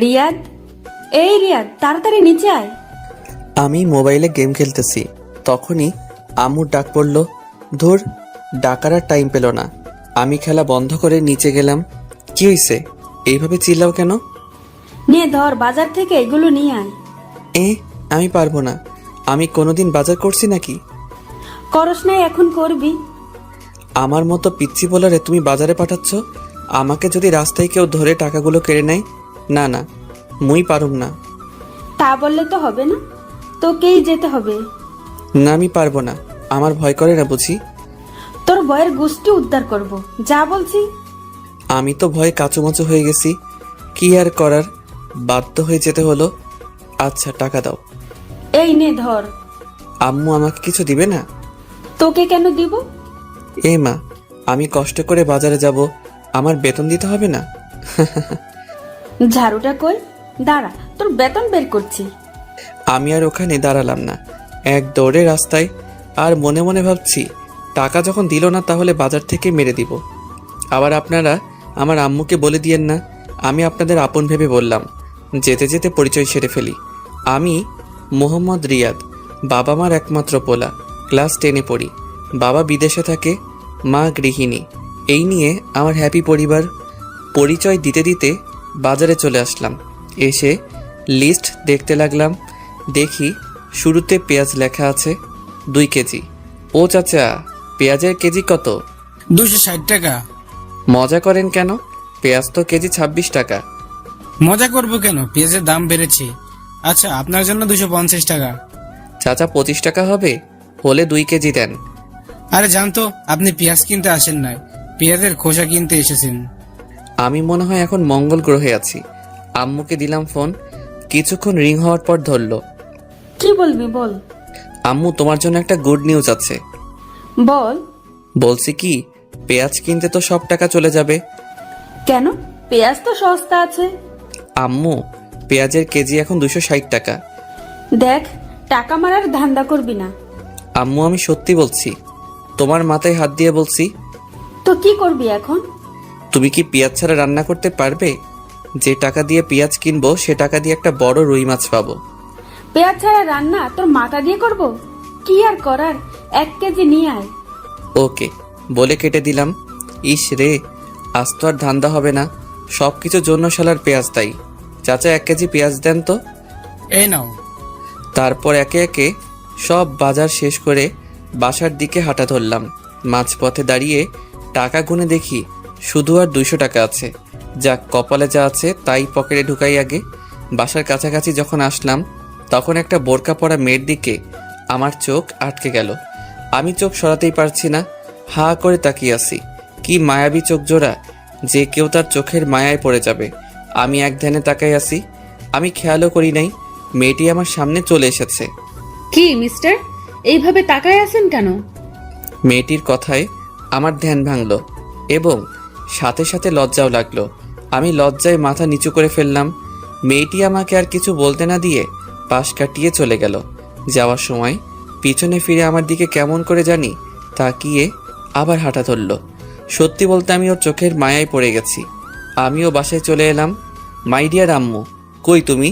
রিয়াদ, এই রিয়াদ, তাড়াতাড়ি নিচে আয়। আমি মোবাইলে গেম খেলতেছি, তখনই আম্মুর ডাক পড়ল। ধুর, ডাকার আর টাইম পেল না। আমি খেলা বন্ধ করে নিচে গেলাম। কি হইছে? এইভাবে চিল্লাও কেন? নে ধর, বাজার থেকে এগুলো নিয়ে আয়। আমি পারবো না। আমি কোনোদিন বাজার করছি নাকি? করস নাই, এখন করবি। আমার মতো পিচ্ছি বলারে তুমি বাজারে পাঠাচ্ছ? আমাকে যদি রাস্তায় কেউ ধরে টাকাগুলো কেড়ে নেয়? না না, মুই পারুম না। তা বললে তো হবে না, তোকেই যেতে হবে। না, আমি পারবো না। আমার ভয় করে না বুঝি? তোর বয়ের গোষ্ঠী উদ্ধার করব, যা বলছি। আমি তো ভয়ে কাঁচুমাচু হয়ে গেছি। কি আর করার, বাধ্য হয়ে যেতে হলো। আচ্ছা, টাকা দাও। এই নে ধর। আম্মু আমাকে কিছু দিবে না? তোকে কেন দিব? মা, আমি কষ্ট করে বাজারে যাব, আমার বেতন দিতে হবে না? ঝাড়ুটা কই? দাঁড়া, তোর বেতন বের করছি। আমি আর ওখানে দাঁড়ালাম না, এক দৌড়ে রাস্তায়। আর মনে মনে ভাবছি, টাকা যখন দিল না তাহলে বাজার থেকে মেরে দিব। আবার আপনারা আমার আম্মুকে বলে দিয়েন না, আমি আপনাদের আপন ভেবে বললাম। যেতে যেতে পরিচয় সেরে ফেলি। আমি মোহাম্মদ রিয়াদ, বাবা মার একমাত্র পোলা। ক্লাস 10-এ পড়ি। বাবা বিদেশে থাকে, মা গৃহিণী। এই নিয়ে আমার হ্যাপি পরিবার। পরিচয় দিতে দিতে বাজারে চলে আসলাম। এসে লিস্ট দেখতে লাগলাম। দেখি শুরুতে পেঁয়াজ লেখা আছে 2 কেজি। ও চাচা, পেঁয়াজের কেজি কত? 260 টাকা। মজা করেন কেন? পেঁয়াজ তো কেজি 26 টাকা। মজা করবো কেন, পেঁয়াজের দাম বেড়েছে। আচ্ছা, আপনার জন্য 250 টাকা। চাচা 25 টাকা হবে? হলে 2 কেজি দেন। আরে জানতো, আপনি পেঁয়াজ কিনতে আসেন নাই, পেঁয়াজের খোসা কিনতে এসেছেন। আমি মনে হয় এখন মঙ্গল গ্রহে আছি। আম্মুকে দিলাম ফোন। কিছুক্ষণ রিং হওয়ার পর ধরলো। কি বলবি বল। আম্মু, তোমার জন্য একটা গুড নিউজ আছে। বল। বলছি কি, পেঁয়াজ কিনতে তো সব টাকা চলে যাবে। কেন? পেঁয়াজ তো সস্তা আছে। আম্মু, পেঁয়াজের কেজি এখন 260 টাকা। দেখ, টাকা মারার ধান্দা করবি না। আম্মু, আমি সত্যি বলছি। তোমার মাথায় হাত দিয়ে বলছি। তো কি করবি এখন? তুমি কি পেঁয়াজ ছাড়া রান্না করতে পারবে? যে টাকা দিয়ে পেঁয়াজ কিনবো সে টাকা দিয়ে একটা বড় রুই মাছ পাবো। পেঁয়াজ ছাড়া রান্না তোর মাথা দিয়ে করব? কি আর করার, 1 কেজি নিয়ে আয়। ওকে বলে কেটে দিলাম। ইস রে, আজ তো আর ধান্দা হবে না। সবকিছুর জন্য শালার পেঁয়াজ দায়ী। চাচা, 1 কেজি পেঁয়াজ দেন তো। এই নাও। তারপর একে একে সব বাজার শেষ করে বাসার দিকে হাঁটা ধরলাম। মাঝপথে দাঁড়িয়ে টাকা গুনে দেখি শুধু আর 200 টাকা আছে। যাক, কপালে যা আছে তাই পকেটে ঢুকাই আগে। বাসার কাছাকাছি যখন আসলাম তখন একটা বোরকা পরা মেয়ের দিকে আমার চোখ আটকে গেল। আমি চোখ সরাতেই পারছি না, হা করে তাকিয়ে আছি। কি মায়াবী চোখ জোড়া, যে কেউ তার চোখের মায়ায় পড়ে যাবে। আমি এক ধ্যানে তাকাই আছি। আমি খেয়ালও করি নাই মেয়েটি আমার সামনে চলে এসেছে। কি মিস্টার, এইভাবে তাকায় আছেন কেন? মেয়েটির কথায় আমার ধ্যান ভাঙল এবং সাথে সাথে লজ্জাও লাগলো। আমি লজ্জায় মাথা নিচু করে ফেললাম। মেয়েটি আমাকে আর কিছু বলতে না দিয়ে পাশ কাটিয়ে চলে গেল। যাওয়ার সময় পিছনে ফিরে আমার দিকে কেমন করে জানি তাকিয়ে আবার হাঁটা ধরল। সত্যি বলতে আমি ওর চোখের মায়ায় পড়ে গেছি। আমিও বাসায় চলে এলাম। মাই ডিয়ার আম্মু, কই তুমি?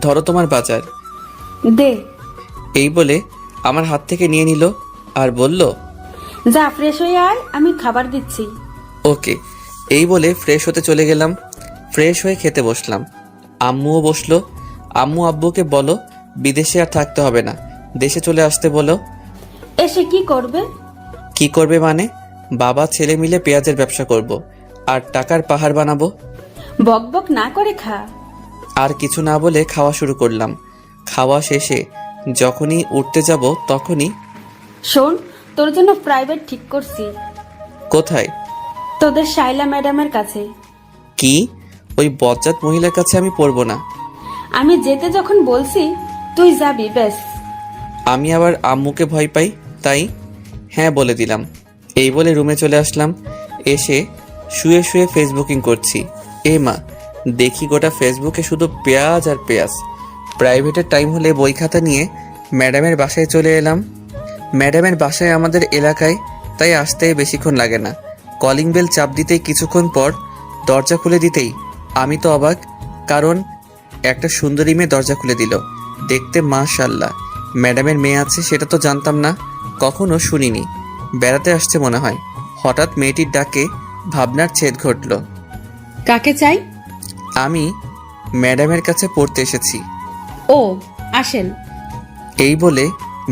ধরো তোমার বাজার। দে। এই বলে আমার হাত থেকে নিয়ে নিল আর বলল, যা ফ্রেশ হয়ে আয়, আমি খাবার দিচ্ছি। ওকে। এই বলে ফ্রেশ হতে চলে গেলাম। ফ্রেশ হয়ে খেতে বসলাম। আম্মুও বসলো। আম্মু আব্বুকে বলো বিদেশে আর থাকতে হবে না, দেশে চলে আসতে বলো। এসে কি করবে? কি করবে মানে? বাবা ছেলে মিলে পেঁয়াজের ব্যবসা করব আর টাকার পাহাড় বানাবো। বক বক না করে খা। আর কিছু না বলে খাওয়া শুরু করলাম। খাওয়া শেষে যখনই উঠতে যাব তখনই, শোন, তোর জন্য প্রাইভেট ঠিক করছি। কোথায়? তোদের শাইলা ম্যাডামের কাছে। কি? ওই বজ্জাত মহিলার কাছে আমি পড়বো না। আমি যেতে যখন বলছি তুই যাবি, ব্যাস। আমি আবার আম্মুকে ভয় পাই, তাই হ্যাঁ বলে দিলাম। এই বলে রুমে চলে আসলাম। এসে শুয়ে শুয়ে ফেসবুকিং করছি। মা, দেখি গোটা ফেসবুকে শুধু পেঁয়াজ আর পেঁয়াজ। প্রাইভেটের টাইম হলে বই খাতা নিয়ে ম্যাডামের বাসায় চলে এলাম। ম্যাডামের বাসায় আমাদের এলাকায়, তাই আসতে বেশিক্ষণ লাগে না। কলিং বেল চাপ দিতেই কিছুক্ষণ পর দরজা খুলে দিতেই আমি তো অবাক, কারণ একটা সুন্দরী মেয়ে দরজা খুলে দিল। দেখতে মাশাআল্লাহ। ম্যাডামের মেয়ে আছে সেটা তো জানতাম না, কখনো শুনিনি। বেড়াতে আসছে মনে হয়। হঠাৎ মেয়েটির ডাকে ভাবনার ছেদ ঘটল। কাকে চাই? আমি ম্যাডামের কাছে পড়তে এসেছি। ও, আসেন। এই বলে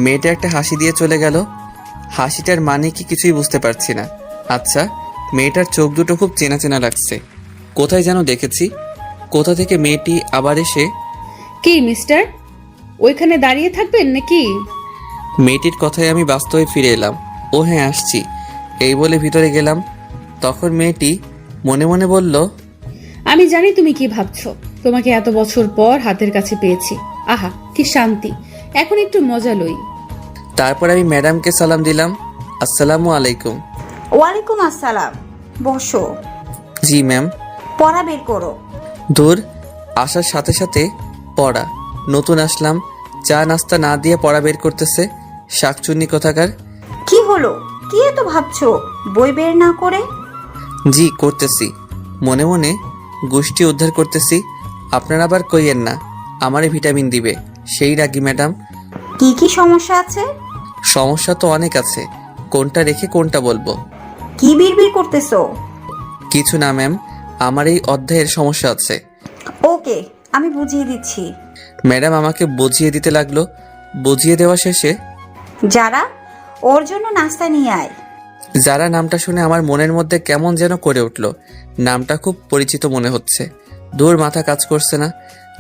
মেয়েটা একটা হাসি দিয়ে চলে গেল। হাসিটার মানে কি কিছুই বুঝতে পারছি না। আচ্ছা, মেয়েটার চোখ দুটো খুব চেনা চেনা লাগছে। কোথায় যেন দেখেছি। কোথা থেকে মেয়েটি আবার এসে। কি মিস্টার, ওইখানে দাঁড়িয়ে থাকবেন নাকি? মেয়েটির কথায় আমি বাস্তবে ফিরে এলাম। ও হ্যাঁ, আসছি। এই বলে ভিতরে গেলাম। তখন মেয়েটি মনে মনে বলল, আমি জানি তুমি কি ভাবছো। তোমাকে এত বছর পর হাতের কাছে পেয়েছি। আহা, কি শান্তি। এখন একটু মজা লই। তারপর আমি ম্যাডামকে সালাম দিলাম। আসসালামু আলাইকুম। ওয়ালাইকুম আসসালাম। বসো। জি ম্যাম। পড়া বের করো। দূর, আসার সাথে সাথে পড়া। নতুন আসলাম, চা নাস্তা না দিয়ে পড়া বের করতেছে। শাকচুন্নি কোথাকার। কি হলো? কি এত ভাবছো বই বের না করে? জি করতেছি, মনে মনে গোষ্ঠী উদ্ধার করতেছি। আপনারা আবার কইয়েন না আমারে ভিটামিন দিবে, সেই রাগি ম্যাডাম। কি কি সমস্যা আছে? সমস্যা তো অনেক আছে, কোনটা রেখে কোনটা বলবো? কি বিড়বিড় করতেছো? কিছু না ম্যাম, আমার এই অধ্যায়ের সমস্যা আছে। ওকে, আমি বুঝিয়ে দিচ্ছি। ম্যাডাম আমাকে বুঝিয়ে দিতে লাগলো। বুঝিয়ে দেওয়া শেষে, যারা, ওর জন্য নাস্তা নিয়ে আয়। যারা নামটা শুনে আমার মনের মধ্যে কেমন যেন করে উঠল। নামটা খুব পরিচিত মনে হচ্ছে। দূর, মাথা কাজ করছে না।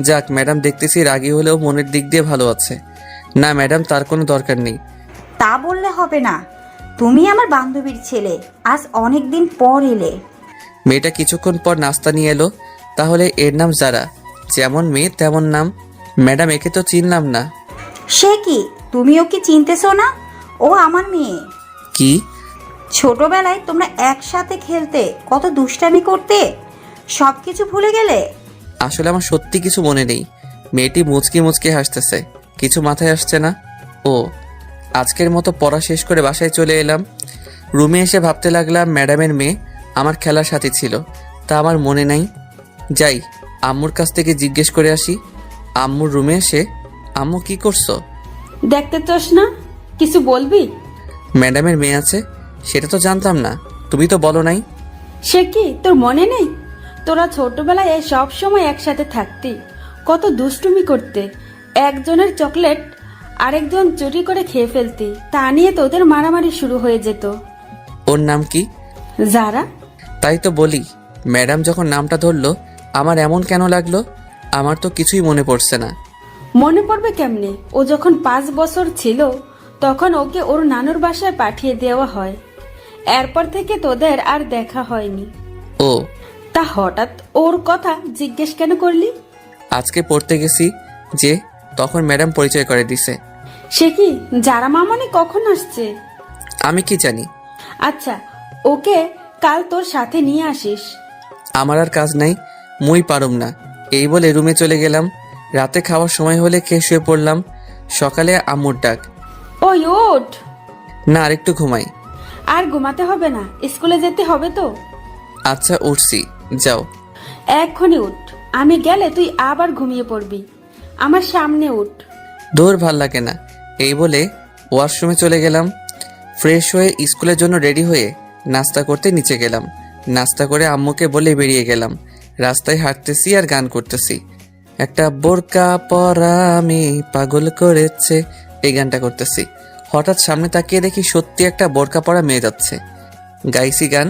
যাক, ম্যাডাম দেখতেছি রাগী হলেও মনের দিক দিয়ে ভালো আছে। না ম্যাডাম, তার কোনো দরকার নেই। তা বললে হবে না। তুমি আমার বান্ধবীর ছেলে, আজ অনেক দিন পর এলে। মেয়েটা কিছুক্ষণ পর নাস্তা নিয়ে এলো। তাহলে এর নাম যারা, যেমন মেয়ে তেমন নাম। ম্যাডাম, একে তো চিনলাম না। সে কি, তুমিও কি চিনতেছো না? ও আমার মেয়ে। কি? ছোটবেলায় তোমরা একসাথে খেলতে, কত দুষ্টামি করতে, সবকিছু ভুলে গেলে? আসলে আমার সত্যি কিছু মনে নেই। মেয়েটি মুচকি মুচকি হাসতেছে, কিছু মাথায় আসছে না। ও, আজকের মতো পড়া শেষ করে বাসায় চলে এলাম। রুমে এসে ভাবতে লাগলাম ম্যাডামের মেয়ে আমার খেলার সাথী ছিল, তা আমার মনে নাই। যাই, আম্মুর কাছ থেকে জিজ্ঞেস করে আসি। আম্মুর রুমে এসে, আম্মু কি করছো? দেখতে চাস না? কিছু বলবি? ম্যাডামের মেয়ে আছে সেটা তো জানতাম না, তুমি তো বলো নাই। সে কি তোর মনে নেই? তোরা ছোটবেলায় সব সময় একসাথে থাকতি, কত দুষ্টুমি করতে। একজনের চকলেট আরেকজন চুরি করে খেয়ে ফেলতি, তা নিয়ে তোদের মারামারি শুরু হয়ে যেত। ওর নাম কি? যারা। তাই তো বলি, ম্যাডাম যখন নামটা ধরলো আমার এমন কেন লাগলো? আমার তো কিছুই মনে পড়ছে না। মনে পড়বে কেমনে? ও যখন 5 বছর ছিল তখন ওকে ওর নানুর বাসায় পাঠিয়ে দেওয়া হয়। এরপর থেকে তোদের আর দেখা হয়নি। ও, তা হঠাৎ ওর কথা জিজ্ঞেস কেন করলি? আজকে পড়তে গেছি যে, তখন ম্যাডাম পরিচয় করে দিছে। সে কি, যারা মামনি কখন আসছে? আমি কি জানি। আচ্ছা, ওকে কাল তোর সাথে নিয়ে আসিস। আমার আর কাজ নাই, মুই পারুম না। এই বলে রুমে চলে গেলাম। রাতে খাওয়ার সময় হলে খেয়ে শুয়ে পড়লাম। সকালে আম্মুর ডাক। ওই ওঠ। না, আরেকটু ঘুমাই। আর ঘুমাতে হবে না, স্কুলে যেতে হবে তো। আচ্ছা, উঠছি, যাও। এক্ষুনি উঠ, আমি গেলে তুই আবার ঘুমিয়ে পড়বি। আমার সামনে উঠ। দূর, ভাল লাগে না। এই বলে ওয়াশরুমে চলে গেলাম। ফ্রেশ হয়ে স্কুলের জন্য রেডি হয়ে নাস্তা করতে নিচে গেলাম। নাস্তা করে আম্মুকে বলে বেরিয়ে গেলাম। রাস্তায় হাঁটতেছি আর গান করতেছি। একটা বোরকা পরা আমি পাগল করেছে, এই গানটা করতেছি। হঠাৎ সামনে তাকিয়ে দেখি সত্যি একটা বোরকা পরা মেয়ে যাচ্ছে। গাইছি গান,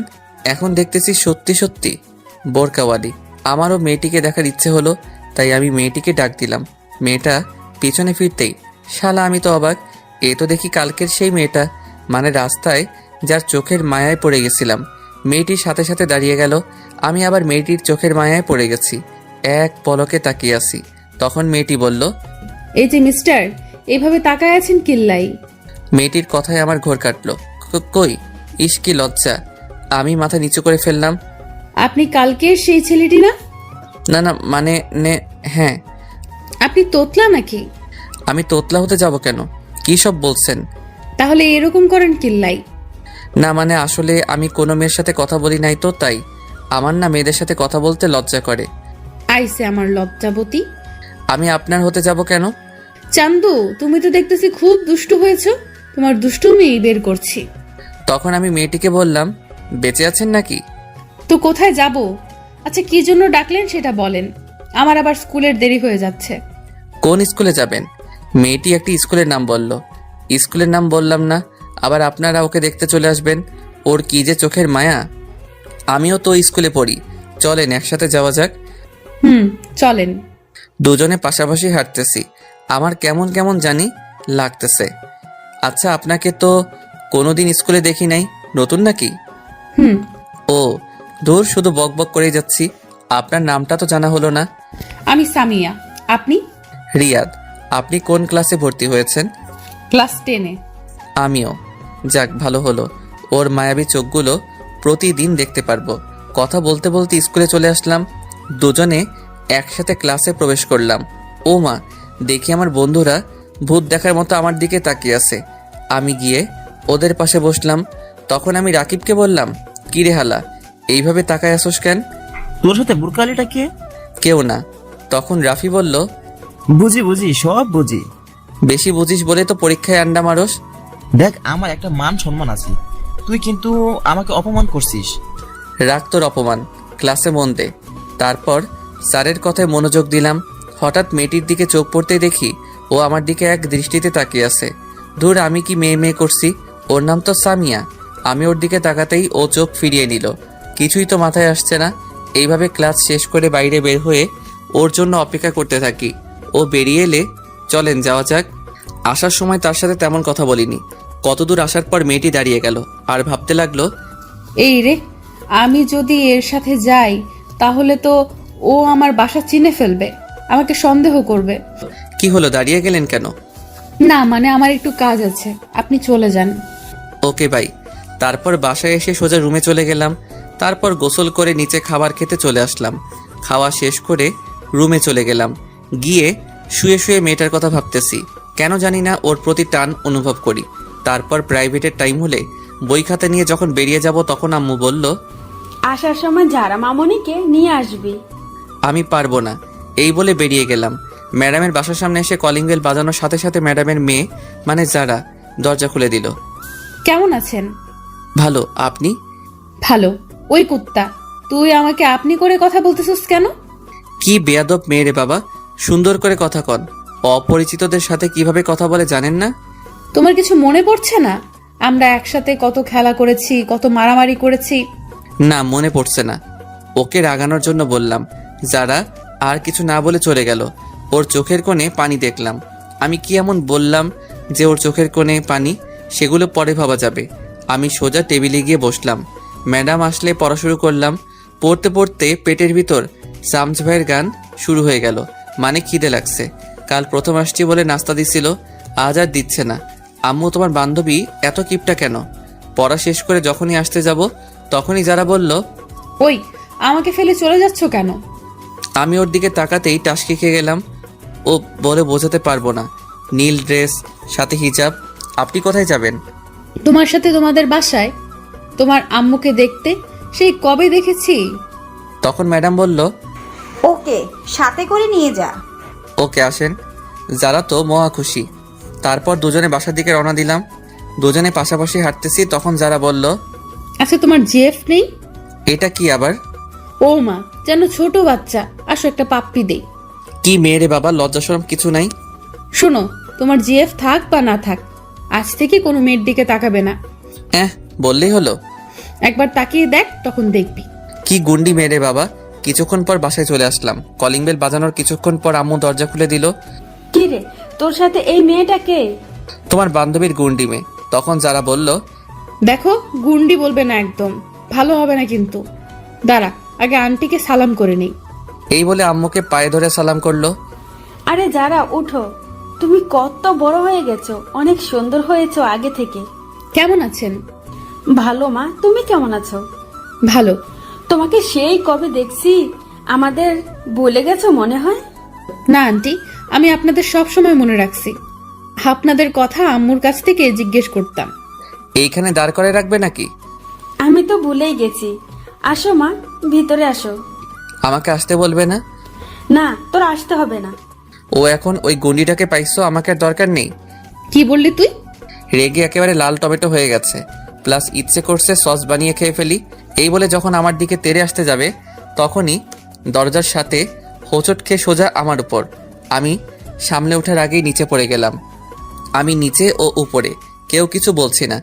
এখন দেখতেছি সত্যি সত্যি বোরকাওয়ালি। আমারও মেয়েটিকে দেখার ইচ্ছে হলো, তাই আমি মেয়েটিকে ডাক দিলাম। মেয়েটা পিছনে ফিরতেই, শালা আমি তো অবাক, এ তো দেখি কালকের সেই মেয়েটা, মানে রাস্তায় যার চোখের মায়ায় পড়ে গেছিলাম। মেয়েটির সাথে সাথে দাঁড়িয়ে গেল। আমি আবার মেয়েটির চোখের মায়ায় পড়ে গেছি। এক পলকে তাকিয়ে আছি। তখন মেয়েটি বলল, এই যে মিস্টার, এভাবে তাকায় আছেন কিল্লাই? মেয়েটির কথায় আমার ঘোর কাটলো। কই, ইস কি লজ্জা। আমি মাথা নিচু করে ফেললাম। আপনি কালকের সেই ছেলেটি না? না না, মানে হ্যাঁ। আপনি তোতলা নাকি? আমি তোতলা হতে যাব কেন? কি সব বলছেন? তাহলে এরকম করেন কিল্লাই? না মানে আসলে আমি কোনো মেয়ের সাথে কথা বলি নাই তো, তাই। আমার না মেয়েদের সাথে কথা বলতে লজ্জা করে। আইসে আমার লজ্জাবতী, আমি আপনার হতে যাব কেন? চান্দু, তুমি তো দেখতেছি খুব দুষ্টু হয়েছো। তোমার দুষ্টুমি বের করছি। তখন আমি মেয়েটিকে বললাম, বেঁচে আছেন নাকি? তো কোথায় যাব? আচ্ছা, কি জন্য ডাকলেন সেটা বলেন। আমার আবার স্কুলের দেরি হয়ে যাচ্ছে। কোন স্কুলে যাবেন? মেয়েটি একটি স্কুলের নাম বলল। স্কুলের নাম বললাম না, আবার আপনারা ওকে দেখতে চলে আসবেন। ওর কি যে চোখের মায়া। আমিও তো ওই স্কুলে পড়ি, চলেন একসাথে যাওয়া যাক। চলেন। দুজনে পাশাপাশি হাঁটতেছি, আমার কেমন কেমন জানি লাগতেছে। আচ্ছা, আপনাকে তো কোনোদিন স্কুলে দেখি নাই, নতুন নাকি? ও দূর, শুধু বক বক করেই যাচ্ছি। আপনার নামটা তো জানা হলো না। আমি সামিয়া। আপনি? রিয়াদ। আপনি কোন ক্লাসে ভর্তি হয়েছেন? ক্লাস 10-এ। আমিও। যাক, ভালো হলো। ওর মায়াবী চোখগুলো প্রতিদিন দেখতে পারবো। কথা বলতে বলতে স্কুলে চলে আসলাম। দুজনে একসাথে ক্লাসে প্রবেশ করলাম। ও মা, দেখি আমার বন্ধুরা ভূত দেখার মতো আমার দিকে তাকিয়ে আছে। আমি গিয়ে ওদের পাশে বসলাম। তখন আমি রাকিবকে বললাম, কি রে হালা, এইভাবে তাকায় আসোস কেন? তোর সাথে বুরকালিটা কে? কেউ না। তখন রাফি বলল, বুঝি বুঝি, সব বুঝি। বেশি বুঝিস বলে তো পরীক্ষায় আন্ডা মারস। দেখ, আমার একটা মান সম্মান আছে, তুই কিন্তু আমাকে অপমান করছিস। রাখ তোর অপমান, ক্লাসে মন দে। তারপর স্যারের কথায় মনোযোগ দিলাম। হঠাৎ মেয়েটির দিকে চোখ পড়তেই দেখি ও আমার দিকে এক দৃষ্টিতে তাকিয়ে আছে। ধুর, আমি কি মেয়ে মেয়ে করছি? ওর নাম তো সামিয়া। আমি ওর দিকে তাকাতেই ও চোখ ফিরিয়ে নিল। কিছুই তো মাথায় আসছে না। এইভাবে ক্লাস শেষ করে বাইরে বের হয়ে ওর জন্য অপেক্ষা করতে থাকি। ও বেরিয়ে এলে চলেন যাওয়া যাক। আসার সময় তার সাথে তেমন কথা বলিনি। কতদূর আসার পর মেয়েটি দাঁড়িয়ে গেল আর ভাবতে লাগলো, এই রে, আমি যদি এর সাথে যাই তাহলে তো ও আমার বাসা চিনে ফেলবে, আমাকে সন্দেহ করবে। কি হলো, দাঁড়িয়ে গেলেন কেন? না মানে আমার একটু কাজ আছে, আপনি চলে যান। Okay bye. তারপর বাসায় এসে সোজা রুমে চলে গেলাম। তারপর গোসল করে নিচে খাবার খেতে চলে আসলাম। খাওয়া শেষ করে রুমে চলে গেলাম। গিয়ে শুয়ে শুয়ে মেয়েটার কথা ভাবতেছি। কেন জানি না ওর প্রতি টান অনুভব করি। তারপর প্রাইভেটের টাইম হলে বই খাতা নিয়ে যখন বেরিয়ে যাব তখন আম্মু বলল, আসার সময় যারা মামনিকে নিয়ে আসবি। আমি পারবো না, এই বলে বেরিয়ে গেলাম। ম্যাডামের বাসার সামনে এসে কলিং বেল বাজানোর সাথে সাথে ম্যাডামের মেয়ে মানে যারা দরজা খুলে দিল। কেমন আছেন? ভালো, আপনি? ভালো। ওই কুত্তা, তুই আমাকে আপনি করে কথা বলতেছিস কেন? কি বেয়াদব মেয়ে রে বাবা, সুন্দর করে কথা কন। অপরিচিতদের সাথে কিভাবে কথা বলে জানেন না? তোমার কিছু মনে পড়ছে না? আমরা একসাথে কত খেলা করেছি, কত মারামারি করেছি। না, মনে পড়ছে না। ওকে রাগানোর জন্য বললাম। যারা আর কিছু না বলে চলে গেল। ওর চোখের কোণে পানি দেখলাম। আমি কি এমন বললাম যে ওর চোখের কোণে পানি? সেগুলো পরে ভাবা যাবে। আমি সোজা টেবিলে গিয়ে বসলাম। ম্যাডাম আসলে পড়া শুরু করলাম। পড়তে পড়তে পেটের ভিতর সামজ ভাইয়ের গান শুরু হয়ে গেল। মানে খিদে লাগছে। কাল প্রথম আসছি বলে নাস্তা দিছিল, আজ আর দিচ্ছে না। আম্মু, তোমার বান্ধবী এত কিপটা কেন? পড়া শেষ করে যখনই আসতে যাব তখনই যারা বলল, ওই, আমাকে ফেলে চলে যাচ্ছ কেন? আমি ওর দিকে তাকাতেই টাসকি খেয়ে গেলাম। ও বলে বোঝাতে পারবো না। নীল ড্রেস, সাথে হিজাব। আপনি কোথায় যাবেন? তোমার সাথে তোমাদের বাসায়। তোমার আম্মুকে দেখতে সেই কবে দেখেছি। তখন ম্যাডাম বলল, ওকে সাথে করে নিয়ে যা। ওকে আসেন। যারা তো মহা খুশি। তারপর দুজনে বাসার দিকে রওনা দিলাম। দুজনে পাশাপাশি হাঁটতেছি। তখন যারা বলল, আচ্ছা, তোমার জিএফ নেই? এটা কি আবার? ও মা, যেন ছোট বাচ্চা। আসো একটা পাপ্পি দেই। কি মেয়েরে বাবা, লজ্জা শরম কিছু নাই? শোনো, তোমার জিএফ থাক বা না থাক, আজ থেকে কোনো মেয়ের দিকে তাকাবে না। বললেই হলো। একবার তাকিয়ে দেখ, তখন দেখবি। কি গুন্ডি মেয়েরে বাবা। কিছুক্ষণ পর বাসায় চলে আসলাম। কলিং বেল বাজানোর কিছুক্ষণ পর আম্মু দরজা খুলে দিল। কি রে, তোর সাথে এই মেয়েটাকে? তোমার বান্ধবীর গুন্ডি মেয়ে। তখন যারা বলল, দেখো, গুন্ডি বলবে না একদম, ভালো হবে না কিন্তু। দাঁড়া, আগে আন্টিকে সালাম করে নেই। এই বলে আম্মুকে পায়ে ধরে সালাম করলো। আরে যারা, উঠো। তুমি কত বড় হয়ে গেছো, অনেক সুন্দর হয়েছো আগে থেকে। কেমন আছেন? ভালো মা, তুমি কেমন আছো? ভালো। তোমাকে সেই কবে দেখছি, আমাদের বলে গেছো মনে হয়। না আন্টি, আমি আপনাদের সব সময় মনে রাখছি। আপনাদের কথা আম্মুর কাছ থেকে জিজ্ঞেস করতাম। এইখানে দাঁড় করে রাখবে নাকি? আমি তো ভুলেই গেছি। আসো মা, ভিতরে আসো। আমাকে আসতে বলবে না? না, তোর আসতে হবে না। ও এখন ওই গুন্ডিটাকে পাইছো, আমাকে আর দরকার নেই। কি বললি তুই? রেগে একেবারে লাল টমেটো হয়ে গেছে, প্লাস ইচ্ছে করছে সস বানিয়ে খেয়ে ফেলি। এই বলে যখন আমার দিকে তেড়ে আসতে যাবে তখনই দরজার সাথে হোঁচট খেয়ে সোজা আমার উপর। আমি সামলে ওঠার আগেই নিচে পড়ে গেলাম। আমি নিচে ও উপরে, কেউ কিছু বলছি না,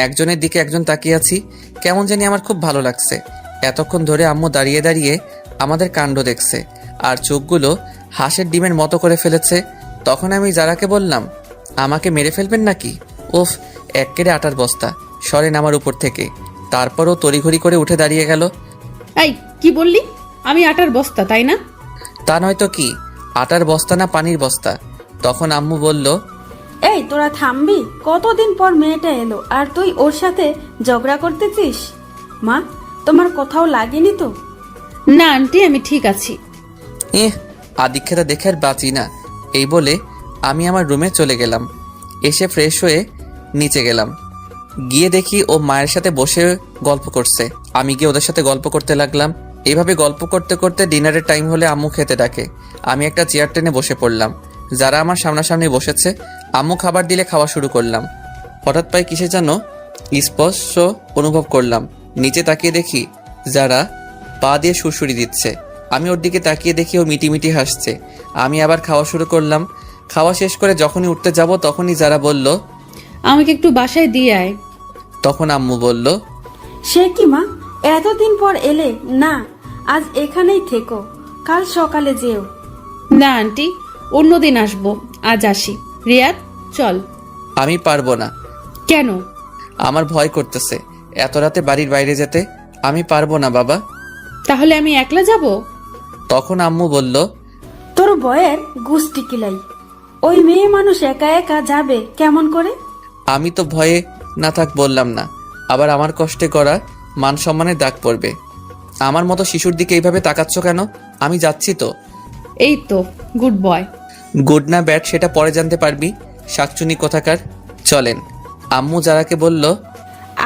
একজনের দিকে একজন তাকিয়ে আছি। কেমন জানি আমার খুব ভালো লাগছে। এতক্ষণ ধরে আম্মু দাঁড়িয়ে দাঁড়িয়ে আমাদের কাণ্ড দেখছে আর চোখগুলো হাঁসের ডিমের মতো করে ফেলেছে। তখন আমি যারাকে বললাম, আমাকে মেরে ফেলবেন নাকি? উফ, এক্কেরে আটার বস্তা, সরেন আমার উপর থেকে। তারপরও তড়িঘড়ি করে উঠে দাঁড়িয়ে গেল। এই কি বললি? আমি আটার বস্তা, তাই না? তা নয়তো কি, আটার বস্তা না পানির বস্তা। তখন আম্মু বলল, এই তোরা থামবি? কতদিন পর মেয়েটা এলো আর তুই ওর সাথে ঝগড়া করতেছিস? মা, তোমার কোথাও লাগেনি তো? না আন্টি, আমি ঠিক আছি। আদিক্ষেতা দেখে আর বাঁচি না। এই বলে আমি আমার রুমে চলে গেলাম। এসে ফ্রেশ হয়ে নিচে গেলাম। গিয়ে দেখি ও মায়ের সাথে বসে গল্প করছে। আমি গিয়ে ওদের সাথে গল্প করতে লাগলাম। এইভাবে গল্প করতে করতে ডিনারের টাইম হলে আম্মু খেতে ডাকে। আমি একটা চেয়ার টেনে বসে পড়লাম। যারা আমার সামনাসামনি বসেছে, আম্মু খাবার দিলে খাওয়া শুরু করলাম। হঠাৎ পায়ে কিসে যেন স্পর্শ অনুভব করলাম। নিচে তাকিয়ে দেখি যারা পা দিয়ে সুরসুরি দিচ্ছে। আমি ওর দিকে তাকিয়ে দেখি ও মিটিমিটি হাসছে। আমি আবার খাওয়া শুরু করলাম। খাওয়া শেষ করে যখনই উঠতে যাব তখনই যারা বলল, আমাকে একটু বাসায় দিয়ে আয়। তখন আম্মু বলল, সে কি মা, এতদিন পর এলে? না, আজ এখানেই থেকো, কাল সকালে যেও। না আন্টি, অন্যদিন আসবো, আজ আসি। রিয়াদ, চল। আমি পারবো না। কেন? আমার ভয় করতেছে এত রাতে বাড়ির বাইরে যেতে। আমি পারবো না বাবা। তাহলে আমি একলা যাব? তখন আম্মু বলল, তোর বয়ের গুষ্টি কিলাই, ওই মেয়ে মানুষ একা একা যাবে কেমন করে? আমি তো ভয়ে না থাক বললাম না, আবার আমার কষ্টে করা মান সম্মানের দাগ পড়বে। আমার মতো শিশুর দিকে এইভাবে তাকাচ্ছ কেন? আমি যাচ্ছি তো। এই তো, গুড বয়। গুড না ব্যাড সেটা পরে জানতে পারবি, শাকচুনি কোথাকার। চলেন। আম্মু যারাকে বলল,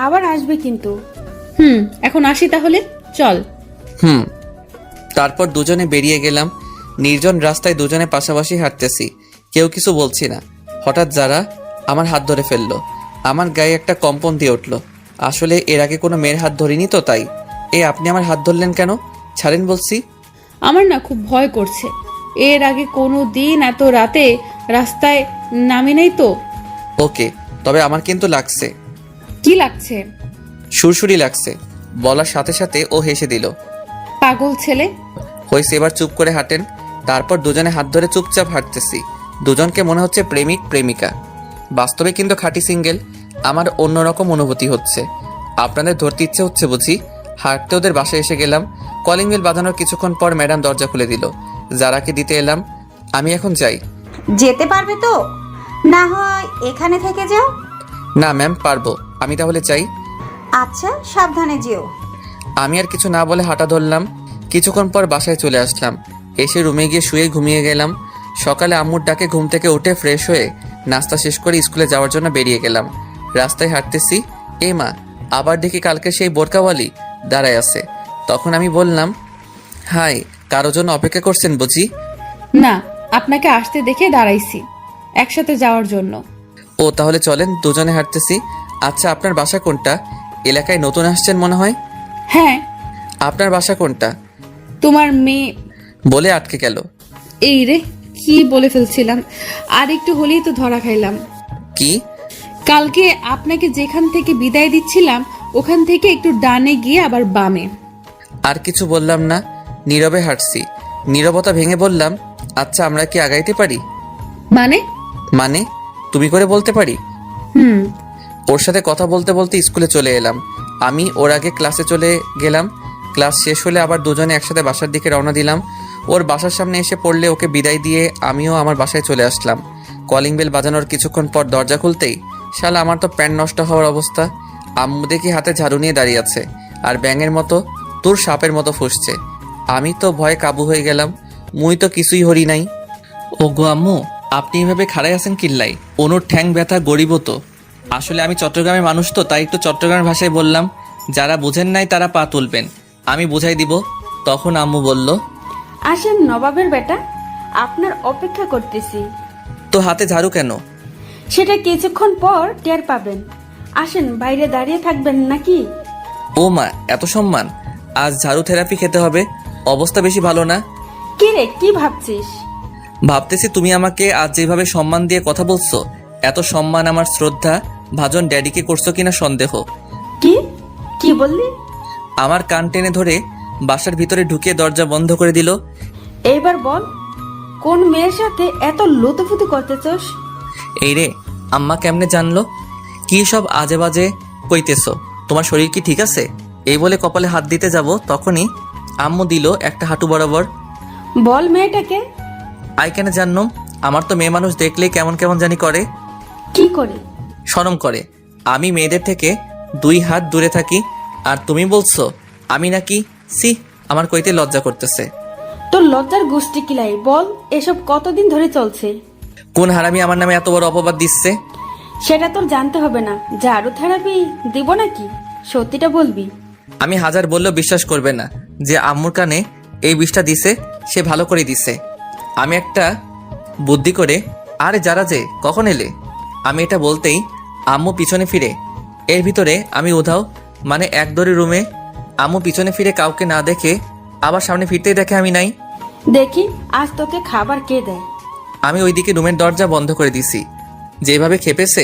আবার আসবে কিন্তু। এখন আসি তাহলে, চল। তারপর দুজনে বেরিয়ে গেলাম। নির্জন রাস্তায় দুজনে পাশাপাশি হাঁটতেছি, কেউ কিছু বলছি না। হঠাৎ যারা আমার হাত ধরে ফেললো। আমার গায়ে একটা কম্পন দিয়ে উঠলো। আসলে এর আগে কোনো মেয়ের হাত ধরিনি তো, তাই। আপনি আমার হাত ধরলেন কেন? ছাড়েন বলছি। আমার না খুব ভয় করছে। এর আগে কোনো দিন এত রাতে রাস্তায় নামি নেই তো। ওকে, তবে আমার কিন্তু লাগছে। কি লাগছে? সুরসুরি লাগছে। বলার সাথে সাথে ও হেসে দিল। পাগল ছেলে। হয়েছে, এবার চুপ করে হাঁটেন। তারপর দুজনে হাত ধরে চুপচাপ হাঁটতেছি। দুজনকে মনে হচ্ছে প্রেমিক প্রেমিকা। বাস্তবে কিন্তু খাঁটি সিঙ্গেল। আমার অন্যরকম অনুভূতি হচ্ছে। আপনাদের ধরতে ইচ্ছে হচ্ছে বুঝি? হাঁটতে ওদের বাসায় এসে গেলাম। কলিং বেল বাজানোর কিছুক্ষণ পর ম্যাডাম দরজা খুলে দিল। যারাকে দিতে এলাম। আমি এখন যাই। যেতে পারবে তো? না হয় এখানে থেকে যাও। না ম্যাম, পারবো। আমি তাহলে চাই। আচ্ছা, সাবধানে যেও। আমি আর কিছু না বলে হাঁটা ধরলাম। কিছুক্ষণ পর বাসায় চলে আসলাম। এসে রুমে গিয়ে শুয়ে ঘুমিয়ে গেলাম। সকালে আম্মুর ডাকে ঘুম থেকে উঠে ফ্রেশ হয়ে নাস্তা শেষ করে স্কুলে যাওয়ার জন্য বেরিয়ে গেলাম। রাস্তায় হাঁটতেছি, মা, আবার দেখি কালকে সেই বোরকাওয়ালি দাঁড়ায় আছে। তখন আমি বললাম, হাই, কারো জন্য অপেক্ষা করছেন বুঝি? না, আপনাকে আসতে দেখে দাঁড়াইছি একসাথে যাওয়ার জন্য। ও, তাহলে চলেন, দুজনে হাঁটতেছি। আচ্ছা, আপনার বাসা কোনটা? এলাকায় নতুন আসছেন মনে হয়। হ্যাঁ। আপনার বাসা কোনটা? তোমার মেয়ে বলে আটকে গেল। এই রে, কি বলে ফেলছিলাম। আর একটু হলেই তো ধরা খাইলাম। কি? কালকে আপনাকে যেখান থেকে বিদায় দিচ্ছিলাম ওখান থেকে একটু ডানে গিয়ে আবার বামে। আর কিছু বললাম না, নীরবে হাঁটছি। নীরবতা ভেঙে বললাম, আচ্ছা, আমরা কি আগাইতে পারি? মানে? তুমি করে বলতে পারি। হুম। ওর সাথে কথা বলতে বলতে স্কুলে চলে এলাম। আমি ওর আগে ক্লাসে চলে গেলাম। ক্লাস শেষ হলে আবার দুজনে একসাথে বাসার দিকে রওনা দিলাম। ওর বাসার সামনে এসে পড়লে ওকে বিদায় দিয়ে আমিও আমার বাসায় চলে আসলাম। কলিং বেল বাজানোর কিছুক্ষণ পর দরজা খুলতেই শালা আমার তো প্যান্ট নষ্ট হওয়ার অবস্থা। আম্মু দেখি হাতে ঝাড়ু নিয়ে দাঁড়িয়ে আছে আর ব্যাঙের মতো তোর সাপের মতো ফুসছে। আমি তো ভয়ে কাবু হয়ে গেলাম। মুই তো কিছুই হরি নাই। ও গো আম্মু, আপনি এভাবে খাড়াই আছেন কিল্লাই? অনুর ঠ্যাং ব্যথা গরিব তো। আসলে আমি চট্টগ্রামের মানুষ তো, তাই একটু চট্টগ্রামের ভাষায় বললাম। যারা বুঝেন নাই তারা পা তুলবেন, আমি বুঝাই দিব। তখন আম্মু বলল, আসেন নবাবের বেটা, আপনার অপেক্ষা করতেছি। তো হাতে ঝাড়ু কেন? সেটা কিছুক্ষণ পর টের পাবেন। আসেন, বাইরে দাঁড়িয়ে থাকবেন নাকি? ও মা, এত সম্মান! আজ ঝাড়ু থেরাপি খেতে হবে। অবস্থা বেশি ভালো না। কি রে, কি ভাবছিস? ভাবতেছি তুমি আমাকে আজ যেভাবে সম্মান দিয়ে কথা বলছো, এত সম্মান আমার শ্রদ্ধা ভাজন ড্যাডিকে করছো কিনা সন্দেহ। কি কি বললি? আমার কান টেনে ধরে বাসার ভিতরে ঢুকিয়ে দরজা বন্ধ করে দিল। এইবার বল, কোন মেয়ের সাথে এত লুতুপুতু করতেছস? এই রে, আম্মা কেমনে জানলো? কি সব আজে বাজে কইতেছো? তোমার শরীর কি ঠিক আছে? এই বলে কপালে হাত দিতে যাব, তখনই আম্মু দিল একটা হাঁটু বরাবর। বল মেয়েটাকে। আই কেন জানো? আমার তো মেয়ে মানুষ দেখলেই কেমন কেমন জানি করে। কি করে? শরম করে। আমি মেয়েদের থেকে 2 হাত দূরে থাকি, আর তুমি বলছো আমি নাকি? সি, আমার কইতে লজ্জা করতেছে। তোর লজ্জার গোষ্ঠী কিলাই, বল এসব কতদিন ধরে চলছে? কোন হারামি আমার নামে এত বড় অপবাদ দিচ্ছে? সেটা তোর জানতে হবে না। ঝাড়ু থেরাপি দিব নাকি? সত্যিটা বলবি। আমি হাজার বললেও বিশ্বাস করবে না যে আম্মুর কানে এই বিষটা দিছে, সে ভালো করে দিছে। আমি একটা বুদ্ধি করে, আরে যারা যে কখন এলে, আমি এটা বলতেই আম্মু পিছনে ফিরে। এর ভিতরে আমি উধাও, মানে এক দড়ি রুমে। আম্মু পিছনে ফিরে কাউকে না দেখে আবার সামনে ফিরতেই দেখে আমি নাই। দেখি আজ তোকে খাবার কে দেয়। আমি ওইদিকে রুমের দরজা বন্ধ করে দিছি। যেভাবে খেপেছে,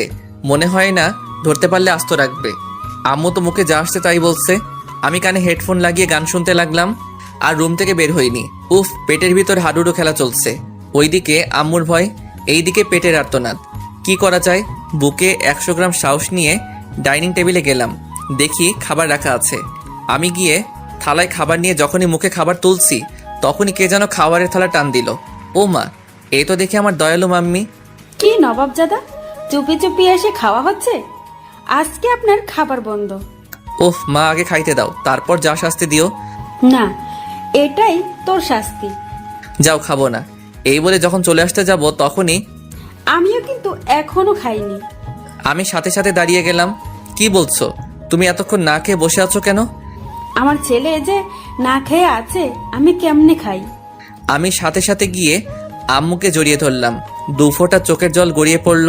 মনে হয় না ধরতে পারলে আস্ত রাখবে। আম্মু তো মুখে যা আসছে তাই বলছে। আমি কানে হেডফোন লাগিয়ে গান শুনতে লাগলাম, আর রুম থেকে বের হইনি। উফ, পেটের ভিতর হাডুডু খেলা চলছে। ওইদিকে আম্মুর ভয়, এইদিকে পেটের আর্তনাদ। কি করা যায়? বুকে 100 গ্রাম সাহস নিয়ে ডাইনিং টেবিলে গেলাম। দেখি খাবার রাখা আছে। আমি গিয়ে থালায় খাবার নিয়ে যখনই মুখে খাবার তুলছি, তখনই কে যেন খাবারের থালা টান দিল। ও মা, এই তো দেখি আমার দয়ালু মাম্মি। কি নবাবজাদা, চুপি চুপি এসে খাওয়া হচ্ছে? আজকে আপনার খাবার বন্ধ। ওফ মা, আগে খাইতে দাও, তারপর যা শাস্তি দিও। না, এটাই তোর শাস্তি। যাও, খাবো না। এই বলে যখন চলে আসতে যাব, তখনই আমিও কিন্তু এখনো খাইনি। আমি সাথে সাথে দাঁড়িয়ে গেলাম। কি বলছো? তুমি এতক্ষণ না খেয়ে বসে আছো কেন? আমার ছেলে যে না খেয়ে আছে, আমি কেমনে খাই? আমি সাথে সাথে গিয়ে আম্মুকে জড়িয়ে ধরলাম। 2 ফোঁটা চোখের জল গড়িয়ে পড়ল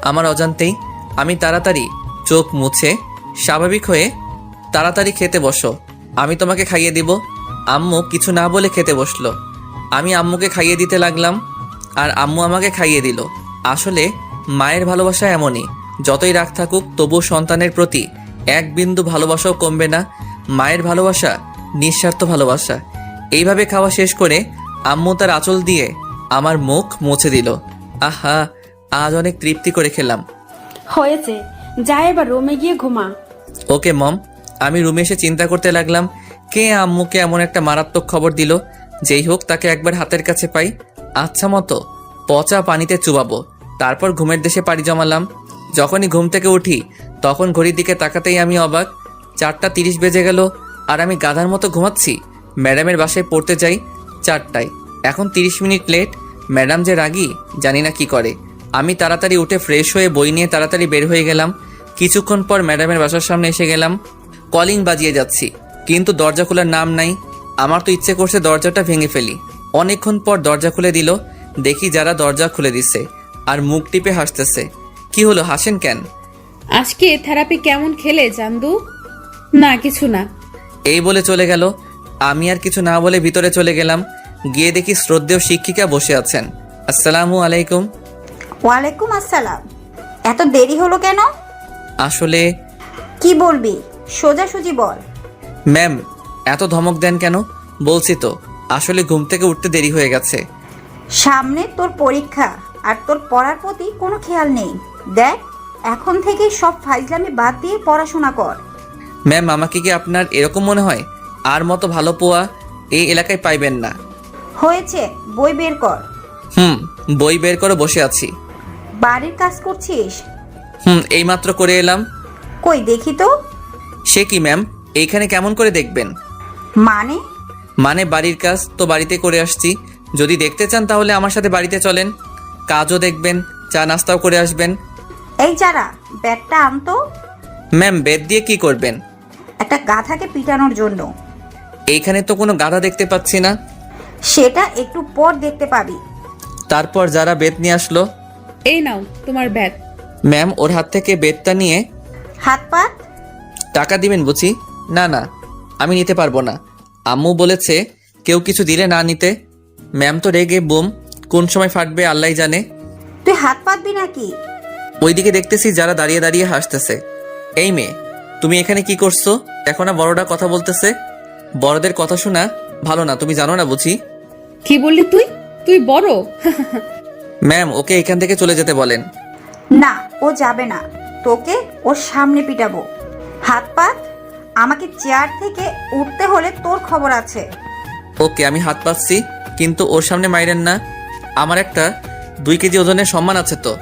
আমার অজান্তেই। আমি তাড়াতাড়ি চোখ মুছে স্বাভাবিক হয়ে, তাড়াতাড়ি খেতে বসো, আমি তোমাকে খাইয়ে দিব। আম্মু কিছু না বলে খেতে বসলো। আমি আম্মুকে খাইয়ে দিতে লাগলাম, আর আম্মু আমাকে খাইয়ে দিল। আসলে মায়ের ভালোবাসা এমনই, যতই রাগ থাকুক তবুও সন্তানের প্রতি 1 বিন্দু ভালোবাসাও কমবে না। মায়ের ভালোবাসা নিঃস্বার্থ ভালোবাসা। এইভাবে খাওয়া শেষ করে আম্মু তার আঁচল দিয়ে আমার মুখ মুছে দিল। আহা, আজ অনেক তৃপ্তি করে খেলাম। হয়েছে, যা এবার রুমে গিয়ে ঘুমা। ওকে মম। আমি রুমে এসে চিন্তা করতে লাগলাম, কে আম্মুকে এমন একটা মারাত্মক খবর দিল। যেই হোক, তাকে একবার হাতের কাছে পাই, আচ্ছা মতো পচা পানিতে চুবাবো। তারপর ঘুমের দেশে পাড়ি জমালাম। যখনই ঘুম থেকে উঠি, তখন ঘড়ির দিকে তাকাতেই আমি অবাক। 4:30 বেজে গেল, আর আমি গাধার মতো ঘুমাচ্ছি। ম্যাডামের বাসায় পড়তে যাই 4টায়, এখন 30 মিনিট লেট। ম্যাডাম যে রাগী, জানি না কি করে। আমি তাড়াতাড়ি উঠে ফ্রেশ হয়ে বই নিয়ে তাড়াতাড়ি বের হয়ে গেলাম। কিছুক্ষণ পর ম্যাডামের বাসার সামনে এসে গেলাম। কলিং বাজিয়ে যাচ্ছি, কিন্তু দরজা খোলার নাম নাই। আমার তো ইচ্ছে করছে দরজাটা ভেঙে ফেলি। অনেকক্ষণ পর দরজা খুলে দিল। দেখি যারা দরজা খুলে দিছে, আর মুখ টিপে হাসতেছে। কি হলো, হাসেন কেন? আজকে থেরাপি কেমন খেলে চান্দু? না, কিছু না। এই বলে চলে গেল। আমি আর কিছু না বলে ভিতরে চলে গেলাম। গিয়ে দেখি শ্রদ্ধেয় শিক্ষিকা বসে আছেন। আসসালামু আলাইকুম। ওয়ালাইকুম আসসালাম। এত দেরি হলো কেন? আসলে কি বলবি, সোজাসুজি বল। ম্যাম, এত ধমক দেন কেন? বলছি তো, আসলে ঘুম থেকে উঠতে দেরি হয়ে গেছে। সামনে তোর পরীক্ষা, আর তোর পড়ার প্রতি কোনো খেয়াল নেই। দেখ, এখন থেকে সব ফাইজলামি বাদ দিয়ে পড়াশোনা কর। ম্যাম, আমাকে কি আপনার এরকম মনে হয়? আর মতো ভালো পোয়া এই এলাকায় পাইবেন না। হয়েছে, বই বের কর। বই বের করে বসে আছি। বাড়ির কাজ করছিস? এইমাত্র করে এলাম। কই দেখি তো। সে কি ম্যাম, এইখানে কেমন করে দেখবেন? মানে বাড়ির কাজ তো বাড়িতে করে আসছি। যদি দেখতে চান তাহলে আমার সাথে বাড়িতে চলেন, কাজও দেখবেন, চা নাস্তাও করে আসবেন। এই যারা, ব্যাগটা আনতো। ম্যাম, বেদ দিয়ে কি করবেন? একটা গাধাকে পিটানোর জন্য। এইখানে তো কোনো গাধা দেখতে পাচ্ছি না। সেটা একটু পর দেখতে পাবি। তারপর যারা বেত নিয়ে আসলো। এই নাও তোমার ব্যাগ। ম্যাম ওর হাত থেকে বেতটা নিয়ে, হাত পাত। টাকা দিবেন বুঝি? না না, আমি নিতে পারবো না। আম্মু বলেছে কেউ কিছু দিলে না নিতে। ম্যাম তো রেগে বুম, কোন সময় ফাটবে আল্লাহ জানে। তুই হাত পাতবি নাকি? ওইদিকে দেখতেছি যারা দাঁড়িয়ে দাঁড়িয়ে হাসতেছে। এই মেয়ে, তুমি এখানে কি করছো? দেখো না বড়রা কথা বলতেছে। বড়দের কথা শোনা ভালো না, তুমি জানো না বুঝি? কি বললি তুই? তুই বড়? ম্যাম ওকে এখান থেকে চলে যেতে বলেন। না, ও যাবে না। তোকে ওর সামনে পিটাবো। হাত পাত। আমাকে চেয়ার থেকে উঠতে হলে তোর খবর আছে। ওকে, আমি হাত পাচ্ছি, কিন্তু ওর সামনে মাইরেন না। আমার একটা 2 কেজি ওজনের সম্মান আছে তো।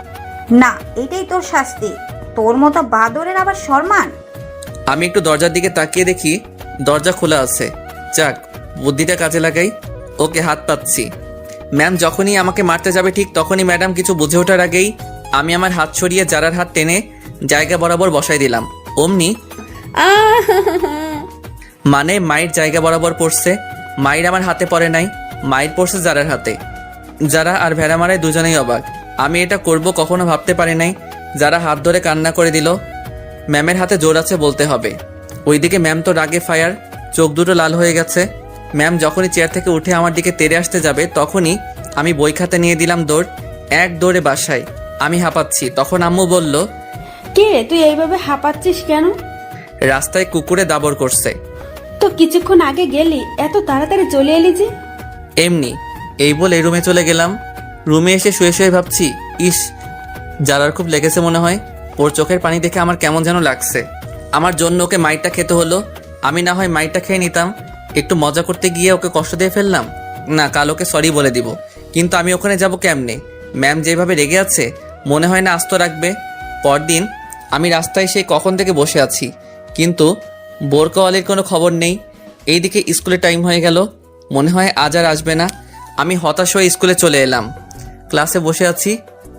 না, এটাই তোর শাস্তি। তোর মতো বাদরের আবার সম্মান? আমি একটু দরজার দিকে তাকিয়ে দেখি দরজা খোলা আছে। যাক, বুদ্ধিটা কাজে লাগাই। ওকে, হাত পাচ্ছি। ম্যাম যখনই আমাকে মারতে যাবে ঠিক তখনই ম্যাডাম কিছু বুঝে ওঠার আগেই আমি আমার হাত সরিয়ে যারার হাত টেনে জায়গা বরাবর বসাই দিলাম। অমনি মানে মায়ের জায়গা বরাবর পড়ছে। মায়ের আমার হাতে পড়ে নাই, মায়ের পড়ছে যারার হাতে। যারা আর ভেড়া মারায় দুজনেই অবাক। আমি এটা করব কখনো ভাবতে পারি নাই। যারা হাত ধরে কান্না করে দিল। ম্যামের হাতে জোর আছে বলতে হবে। ওইদিকে ম্যাম তো রাগে ফায়ার, চোখ দুটো লাল হয়ে গেছে। ম্যাম যখনই চেয়ার থেকে উঠে আমার দিকে তেড়ে আসতে যাবে তখনই আমি বই খাতা নিয়ে দিলাম দৌড়। এক দৌড়ে বাসায়। আমি হাঁপাচ্ছি। তখন আম্মু বলল, কে রে, তুই এইভাবে হাঁপাচ্ছিস কেন? রাস্তায় কুকুরে দাবর করছে। তো কিছুক্ষণ আগে গেলি, এত তাড়াতাড়ি চলে এলি যে? এমনি। এই বলে রুমে চলে গেলাম। রুমে এসে শুয়ে শুয়ে ভাবছি, ইস, যারার খুব লেগেছে মনে হয়। ওর চোখের পানি দেখে আমার কেমন যেন লাগছে। আমার জন্য ওকে মাইরটা খেতে হলো। আমি না হয় মাইরটা খেয়ে নিতাম। একটু মজা করতে গিয়ে ওকে কষ্ট দিয়ে ফেললাম। না, কাল ওকে সরি বলে দিব। কিন্তু আমি ওখানে যাব কেমনে? ম্যাম যেভাবে রেগে আছে মনে হয় না আস্ত রাখবে। পরদিন আমি রাস্তায় সেই কখন থেকে বসে আছি, কিন্তু বোরকাওয়ালির কোনো খবর নেই। এইদিকে স্কুলে টাইম হয়ে গেল, মনে হয় আজ আর আসবে না। আমি হতাশ হয়ে স্কুলে চলে এলাম। ক্লাসে বসে আছি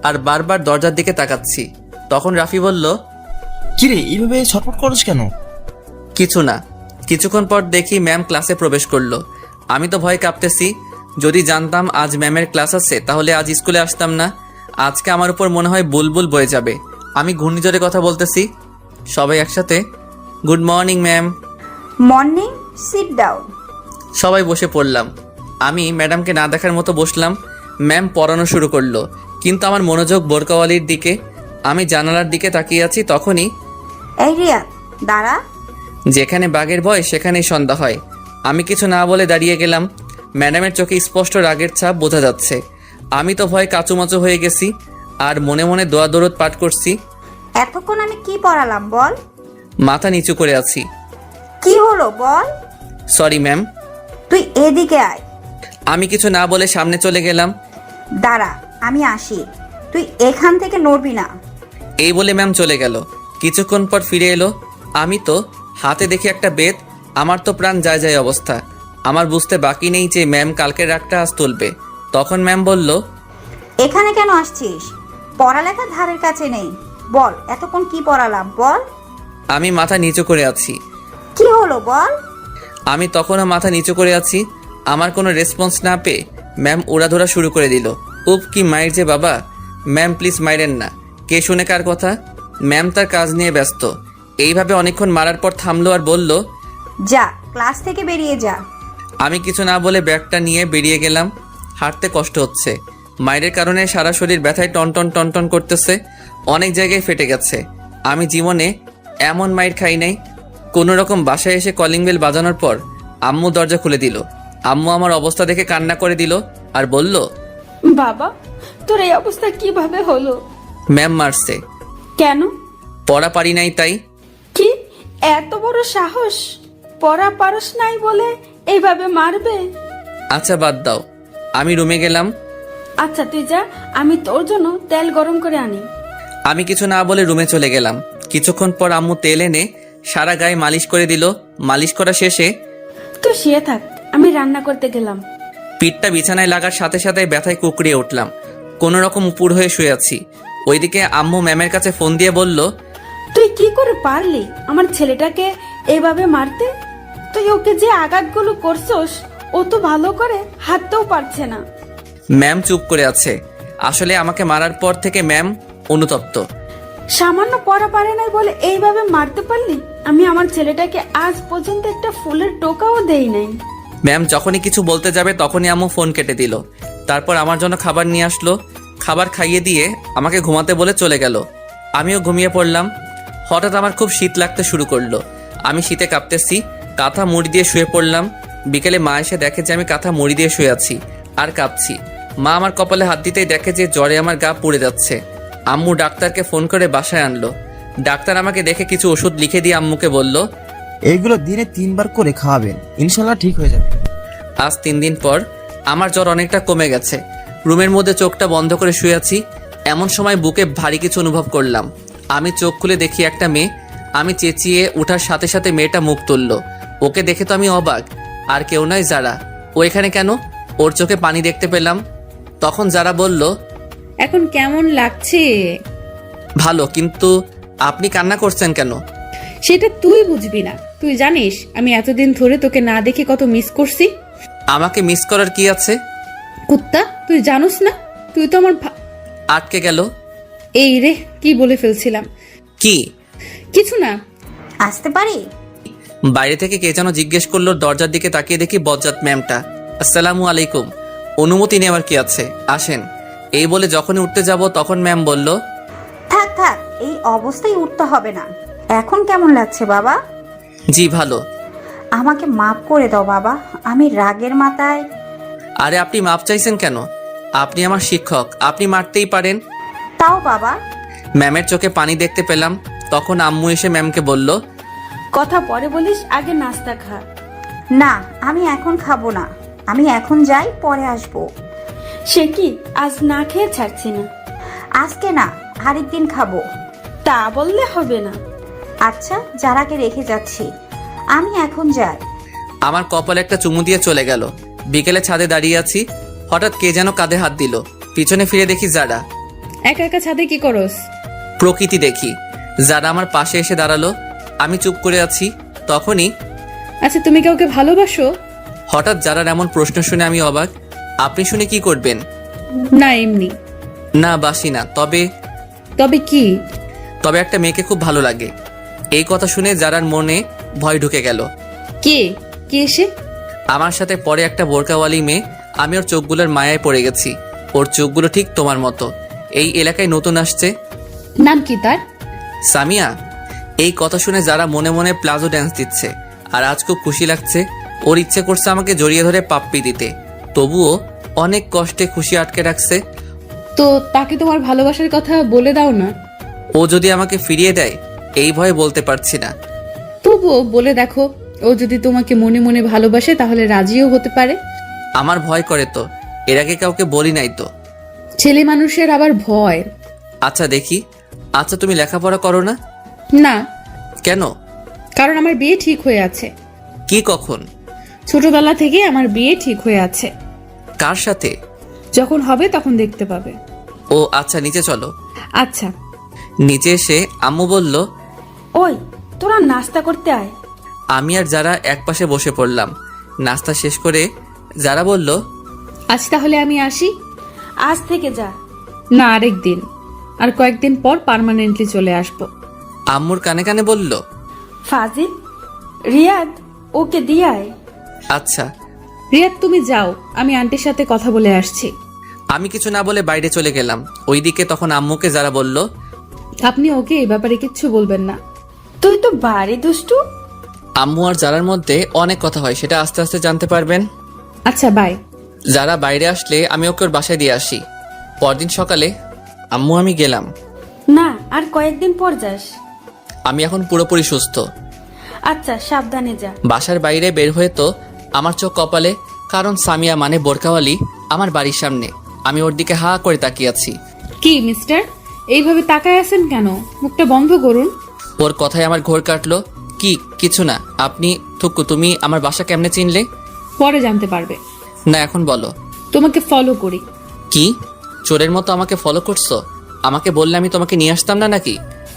আর বারবার দরজার দিকে তাকাচ্ছি। তখন রাফি বলল, কিরে এইভাবে ছটফট করছ কেন? কিছু না। কিছুক্ষণ পর দেখি ম্যাম ক্লাসে প্রবেশ করলো। আমি তো ভয় কাঁপতেছি। যদি জানতাম আজ ম্যামের ক্লাস আছে তাহলে আজ স্কুলে আসতাম না। আজকে আমার উপর মনে হয় বুলবুল বয়ে যাবে। আমি ঘূর্ণিঝড়ে কথা বলতেছি। সবাই একসাথে, good morning ma'am. Morning. Sit down. সবাই বসে পড়লাম। আমি ম্যাডামকে না দেখার মতো বসলাম। ম্যাম পড়ানো শুরু করলো, কিন্তু আমার মনোযোগ বোরকাওয়ালির দিকে। আমি জানালার দিকে তাকিয়ে আছি। তখনই, এই রিয়া, দাঁড়া। যেখানে বাঘের ভয় সেখানেই সন্ধ্যা হয়। আমি কিছু না বলে দাঁড়িয়ে গেলাম। ম্যাডামের চোখে স্পষ্ট রাগের ছাপ বোঝা যাচ্ছে। আমি তো ভয় কাচুমাচু হয়ে গেছি আর মনে মনে দোয়া দরুদ পাঠ করছি। এতক্ষণ আমি কি পড়ালাম বল? মাথা নিচু করে আছি। কি হলো বল? Sorry ma'am. তুই এদিকে আয়। আমি কিছু না বলে সামনে চলে গেলাম। দাঁড়া, আমি আসি। তুই এখান থেকে নড়বি না। এই বলে ম্যাম চলে গেল। কিছুক্ষণ পর ফিরে এলো। আমি তো হাতে দেখি একটা বেত। আমার তো প্রাণ যায় যায় অবস্থা। আমার বুঝতে বাকি নেই যে ম্যাম কালকের রাগটা আজ তুলবে। তখন ম্যাম বলল, এখানে কেন আসছিস? পড়ালেখা ধারের কাছে নেই। বল, এতক্ষণ কি পড়ালাম বল? আমি মাথা নিচু করে আছি। কি হলো বল? আমি তখনও মাথা নিচু করে আছি। আমার কোনো রেসপন্স না পেয়ে ম্যাম ওড়াধরা শুরু করে দিল। উপ, কি মাইর যে বাবা। ম্যাম প্লিজ মাইরেন না। কে শুনে কার কথা? ম্যাম তার কাজ নিয়ে ব্যস্ত। এইভাবে অনেকক্ষণ মারার পর থামলো আর বলল, যা, ক্লাস থেকে বেরিয়ে যা। আমি কিছু না বলে ব্যাগটা নিয়ে বেরিয়ে গেলাম। হাঁটতে কষ্ট হচ্ছে। মায়ের কারণে সারা শরীর ব্যথায় টনটন টনটন করতেছে। অনেক জায়গায় ফেটে গেছে। আমি জীবনে এমন মাইর খাই নাই। কোনো রকম বাসায় এসে কলিং বেল বাজানোর পর আম্মু দরজা খুলে দিল। আম্মু আমার অবস্থা দেখে কান্না করে দিল আর বলল, বাবা, তোর এই অবস্থা কিভাবে হলো? ম্যাম মারছে। কেন? পড়া পারি নাই তাই। কি এত বড় সাহস? পড়া পারস নাই বলে এইভাবে মারবে? আচ্ছা বাদ দাও। আমি রুমে গেলাম। আচ্ছা তুই যা, আমি তোর জন্য তেল গরম করে আনি। আমি কিছু না বলে রুমে চলে গেলাম। কিছুক্ষণ পর আম্মু তেল এনে সারা গায়ে মালিশ করে দিল। মালিশ করা শেষে, তুই শুয়ে থাক, আমি রান্না করতে গেলাম। পিঠটা বিছানায় লাগার সাথে সাথে ব্যথায় কুকড়িয়ে উঠলাম। কোনো রকম উপর হয়ে শুয়ে আছি। ওইদিকে আম্মু ম্যামের কাছে ফোন দিয়ে বলল, তুই কি করে পারলি আমার ছেলেটাকে এইভাবে মারতে? তুই ওকে যে আঘাতগুলো করছস ও তো ভালো করে হাঁটতেও পারছে না। ম্যাম চুপ করে আছে। আসলে আমাকে মারার পর থেকে ম্যাম অনুতপ্ত। সামান্য পড়া পারে নাই বলে এইভাবে মারতে পারলি? আমি আমার ছেলেটাকে আজ পর্যন্ত একটা ফুলের টোকাও দেই নাই। ম্যাম যখনই কিছু বলতে যাবে তখনই আম্মু ফোন কেটে দিল। তারপর আমার জন্য খাবার নিয়ে আসলো। খাবার খাইয়ে দিয়ে আমাকে ঘুমাতে বলে চলে গেল। আমিও ঘুমিয়ে পড়লাম। হঠাৎ আমার খুব শীত লাগতে শুরু করলো। আমি শীতে কাঁপতেছি, কাঁথা মুড়ি দিয়ে শুয়ে পড়লাম। বিকেলে মা এসে দেখে যে আমি কাঁথা মুড়ি দিয়ে শুয়ে আছি আর কাঁপছি। মা আমার কপালে হাত দিতেই দেখে যে জ্বরে আমার গা পুড়ে যাচ্ছে। আম্মু ডাক্তারকে ফোন করে বাসায় আনলো। ডাক্তার আমাকে দেখে কিছু ওষুধ লিখে দিয়ে আম্মুকে বলল, এইগুলো দিনে 3 বার করে খাওয়াবেন, ইনশাল্লাহ ঠিক হয়ে যাবে। আজ 3 দিন পর আমার জ্বর অনেকটা কমে গেছে। রুমের মধ্যে চোখটা বন্ধ করে শুয়ে আছি। এমন সময় বুকে ভারী কিছু অনুভব করলাম। আমি চোখ খুলে দেখি একটা মেয়ে। আমি চেঁচিয়ে ওঠার সাথে সাথে মেয়েটা মুখ তুলল। ওকে দেখে তো আমি অবাক। আর কেউ নয়, যারা। ও এখানে কেন? ওর চোখে পানি দেখতে পেলাম। তখন যারা বলল, এখন কেমন লাগছে? ভালো, কিন্তু আপনি কান্না করছেন কেন? সেটা তুই বুঝবি না। তুই জানিস আমি এতদিন ধরে তোকে না দেখে কত মিস করছি। আমাকে মিস করার কি আছে? কুত্তা, তুই জানোস না? তুই তো আমার আটকে গেল। এই রে, কি বলে ফেলছিলাম। কি? কিছু না। আসতে পারি? বাইরে থেকে কে যেন জিজ্ঞেস করলো। দরজার দিকে তাকিয়ে দেখি বজ্জাত ম্যামটা। আসসালামু আলাইকুম। অনুমতি নেওয়ার কি আছে, আসেন। এই বলে যখনই উঠতে যাব তখন ম্যাম বলল, থাক থাক, এই অবস্থায় উঠতে হবে না। এখন কেমন লাগছে বাবা? জি ভালো। আমাকে মাফ করে দাও বাবা, আমি রাগের মাথায়। আরে আপনি মাপ চাইছেন কেন? আপনি আমার শিক্ষক, আপনি মারতেই পারেন। তাও বাবা। ম্যামের চোখে পানি দেখতে পেলাম। তখন আম্মু এসে ম্যামকে বলল, কথা পরে বলিস, আগে নাস্তা খা। না, আমি এখন খাবো না। আমি এখন যাই, পরে আসবো। সে কি, আজ না খেয়ে ছাড়ছি না? আজকে না, আরেকদিন খাবো। তা বললে হবে না। আচ্ছা, যারাকে রেখে যাচ্ছি, আমি এখন যাই। আমার কপালে একটা চুমু দিয়ে চলে গেল। বিকেলে ছাদে দাঁড়িয়ে আছি। হঠাৎ কে যেন কাঁধে হাত দিল। পিছনে ফিরে দেখি যারা। একা একা ছাদে কি করস? প্রকৃতি দেখি। যারা আমার পাশে এসে দাঁড়ালো। আমি চুপ করে আছি। তখনই আচ্ছা, তুমি কাউকে ভালোবাসো? হঠাৎ যারার এমন প্রশ্ন শুনে আমি অবাক। আপনি শুনে কি করবেন? না, এমনি। না, বাসি না। তবে তবে কি? তবে একটা মেয়েকে খুব ভালো লাগে। এই কথা শুনে যারার মনে ভয় ঢুকে গেল। কে? কে এসে? আমার সাথে পরে একটা বোরকাওয়ালি মেয়ে। আমি ওর চোখগুলোর মায়ায় পড়ে গেছি। ওর চোখগুলো ঠিক তোমার মতো। এই এলাকায় নতুন আসছে। নাম কি তার? সামিয়া। এই কথা শুনে যারা মনে মনে প্লাজো ড্যান্স দিচ্ছে। আর আজ খুব খুশি লাগছে। ওর ইচ্ছে করছে আমাকে জড়িয়ে ধরে পাপ্পি দিতে। তবুও অনেক কষ্টে খুশি আটকে রাখছে। তো তাকে তোমার ভালোবাসার কথা বলে দাও না। ও যদি আমাকে ফিরিয়ে দেয়, এই ভয়ে বলতে পারছি না। তবুও বলে দেখো, ও যদি তোমাকে মনে মনে ভালোবাসে তাহলে রাজিও হতে পারে। আমার ভয় করে তো। এর আগে কাউকে বলি নাই তো। ছেলে মানুষের আবার ভয়। আচ্ছা দেখি। আচ্ছা তুমি লেখাপড়া করো না? না। কেন? কারণ আমার বিয়ে ঠিক হয়ে আছে। কি, কখন? ছোটবেলা থেকে আমার বিয়ে ঠিক হয়ে আছে। কার সাথে? যখন হবে তখন দেখতে পাবে। ও আচ্ছা, নিচে চলো। আচ্ছা। নিচে এসে আম্মু বলল, ওই, তোরা নাস্তা করতে আয়। আমি আর যারা একপাশে বসে পড়লাম। নাস্তা শেষ করে যারা বলল, আজ তাহলে আমি আসি। আজ থেকে যা। না, আরেক দিন। আর কয়েকদিন পর পার্মানেন্টলি চলে আসবো। আম্মুর কানে কানে বলল, ফাজিল, রিয়াদ, ওকে দিয়ে আয়। আচ্ছা। রিয়াদ, তুমি যাও, আমি আন্টির সাথে কথা বলে আসছি। আমি কিছু না বলে বাইরে চলে গেলাম। ওইদিকে তখন আম্মুকে যারা বলল, আপনি ওকে এই ব্যাপারে কিচ্ছু বলবেন না। তুই তো বাড়ি দুষ্টু। আম্মু আর যারার মধ্যে অনেক কথা হয়, সেটা আস্তে আস্তে জানতে পারবেন। আচ্ছা, বাই। যারা বাইরে আসলে আমি ওকে ওর বাসায় দিয়ে আসি। পরদিন সকালে আম্মু আমি গেলাম। না, আর কয়েকদিন পর যাস। আমি এখন পুরোপুরি সুস্থ। আচ্ছা, সাবধানে যা। বাসার বাইরে বের হয়ে তো আমার চোখ কপালে, কারণ সামিয়া মানে বোরকাওয়ালি আমার বাড়ির সামনে। আমি ওর দিকে হা করে তাকিয়ে আছি। কি মিস্টার, এইভাবে তাকায় আছেন কেন? মুখটা বন্ধ করুন। ওর কথায় আমার ঘোর কাটলো। কি? কিছু না। আপনি থুকু, তুমি আমার বাসা কেমনে চিনলে? পরে জানতে পারবে। না, এখন বলো। তোমাকে ফলো করি। কি? চোরের মতো আমাকে ফলো করছো? আমাকে বললে আমি তোমাকে নিয়ে আসতাম না নাকি?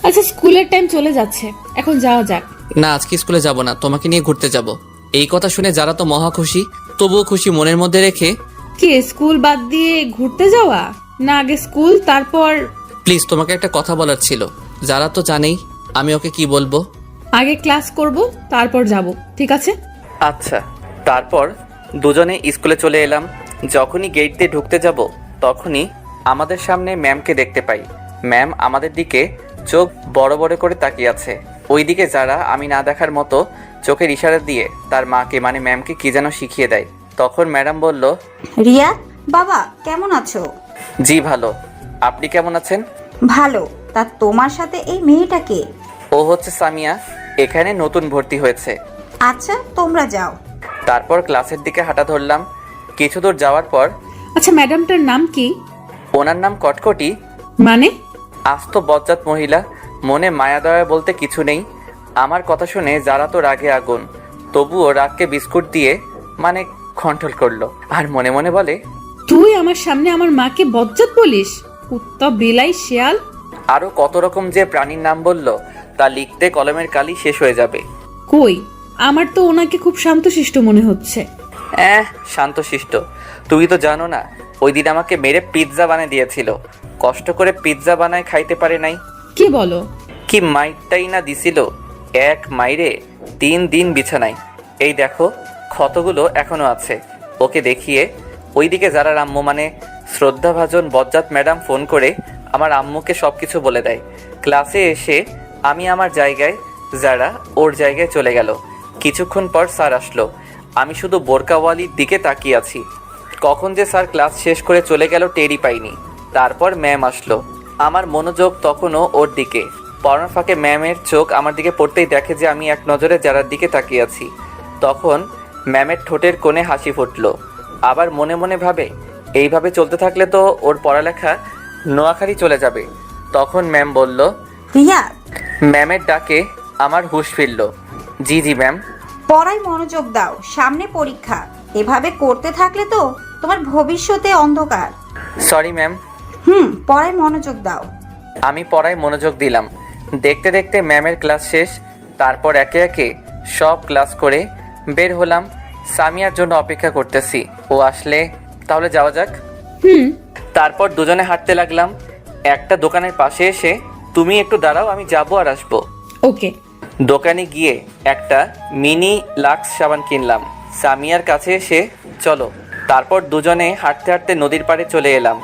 আচ্ছা, স্কুলের টাইম চলে যাচ্ছে, এখন যাওয়া যাক। না, আজকে স্কুলে যাব না, তোমাকে নিয়ে ঘুরতে যাব। এই কথা শুনে যারা তো মহা খুশি। তবুও খুশি মনের মধ্যে রেখে কি স্কুল বাদ দিয়ে ঘুরতে যাওয়া, না আগে স্কুল তারপর? প্লিজ, তোমাকে একটা কথা বলার ছিল। যারা তো জানেই আমি ওকে কি বলবো। আগে ক্লাস করব, তারপর যাব, ঠিক আছে? আচ্ছা। তারপর দুজনে স্কুলে চলে এলাম। যখনই গেট দিয়ে ঢুকতে যাব তখনই আমাদের সামনে ম্যামকে দেখতে পাই। ম্যাম আমাদের দিকে চোখ বড় বড় করে তাকিয়ে আছে। ওইদিকে যারা আমি না দেখার মতো চোখের ইশারা দিয়ে তার মাকে মানে ম্যামকে কি যেন শিখিয়ে দেয়। তখন ম্যাডাম বলল, রিয়া বাবা কেমন আছো? জি ভালো, আপনি কেমন আছেন? ভালো। তা তোমার সাথে এই মেয়েটাকে? ও হচ্ছে সামিয়া, এখানে নতুন ভর্তি হয়েছে। আচ্ছা তোমরা যাও। তারপর ক্লাসের দিকে হাঁটা ধরলাম। কিছু দূর যাওয়ার পর আচ্ছা, ম্যাডামটার নাম কি? ওনার নাম কটকটি। মানে? আস্ত বজ্জাত মহিলা, মনে মায়া দয়া বলতে কিছু নেই। আমার কথা শুনে যারা তো রাগে আগুন, তবুও রাগকে বিস্কুট দিয়ে মানে কন্ট্রোল করলো আর মনে মনে বলে, তুই আমার সামনে আমার মাকে বজ্জাত বলিস? কুত্তা, বিলাই, শিয়াল। আরো কত রকম যে প্রাণীর নাম বলল তা লিখতে কলমের কালি শেষ হয়ে যাবে। কই, আমার তো ওনাকে খুব শান্তশিষ্ট মনে হচ্ছে। শান্তশিষ্ট? তুই তো জানো না, ওই দিন আমাকে মেরে পিৎজা বানিয়ে দিয়েছিল। কষ্ট করে পিৎজা বানায় খাইতে পারে নাই। কি বলো? কি মাইরটাই না দিছিল, এক মাইরে 3 দিন বিছানায়। এই দেখো ক্ষতগুলো এখনো আছে। ওকে দেখিয়ে ওইদিকে যারা আম্মু মানে শ্রদ্ধাভাজন বজ্জাত ম্যাডাম ফোন করে আমার আম্মুকে সব কিছু বলে দেয়। ক্লাসে এসে আমি আমার জায়গায়, যারা ওর জায়গায় চলে গেল। কিছুক্ষণ পর স্যার আসলো। আমি শুধু বোরকাওয়ালির দিকে তাকিয়ে আছি। কখন যে স্যার ক্লাস শেষ করে চলে গেল টেরই পাইনি। তারপর ম্যাম আসলো। আমার মনোযোগ তখনও ওর দিকে। পড়ার ফাঁকে ম্যামের চোখ আমার দিকে পড়তেই দেখে যে আমি এক নজরে যারার দিকে তাকিয়ে আছি। তখন ম্যামের ঠোঁটের কোণে হাসি ফুটলো। আবার মনে মনে ভাবে, এইভাবে চলতে থাকলে তো ওর পড়ালেখা নোয়াখালী চলে যাবে। তখন ম্যাম বলল, রিয়া ম্যামের ডাকে আমার হুঁশ ফিরল। জি জি ম্যাম। পড়ায় মনোযোগ দাও, সামনে পরীক্ষা। এভাবে করতে থাকলে তো তোমার ভবিষ্যতে অন্ধকার। Sorry ma'am. পড়ায় মনোযোগ দাও। আমি পড়ায় মনোযোগ দিলাম। দেখতে দেখতে ম্যামের ক্লাস শেষ। তারপর একে একে সব ক্লাস করে বের হলাম। সামিয়ার জন্য অপেক্ষা করতেছি, ও আসলে তাহলে যাওয়া যাক। তারপর দুজনে হাঁটতে লাগলাম। একটা দোকানের পাশে এসে, তুমি একটু দাঁড়াও, আমি যাবো আর আসবো। ওকে। দোকানে গিয়ে একটা মিনি লাক্স সাবান কিনলাম। সামিয়ার কাছে এসে, চলো। তারপর দুজনে হাঁটতে হাঁটতে নদীর পাড়ে চলে এলাম।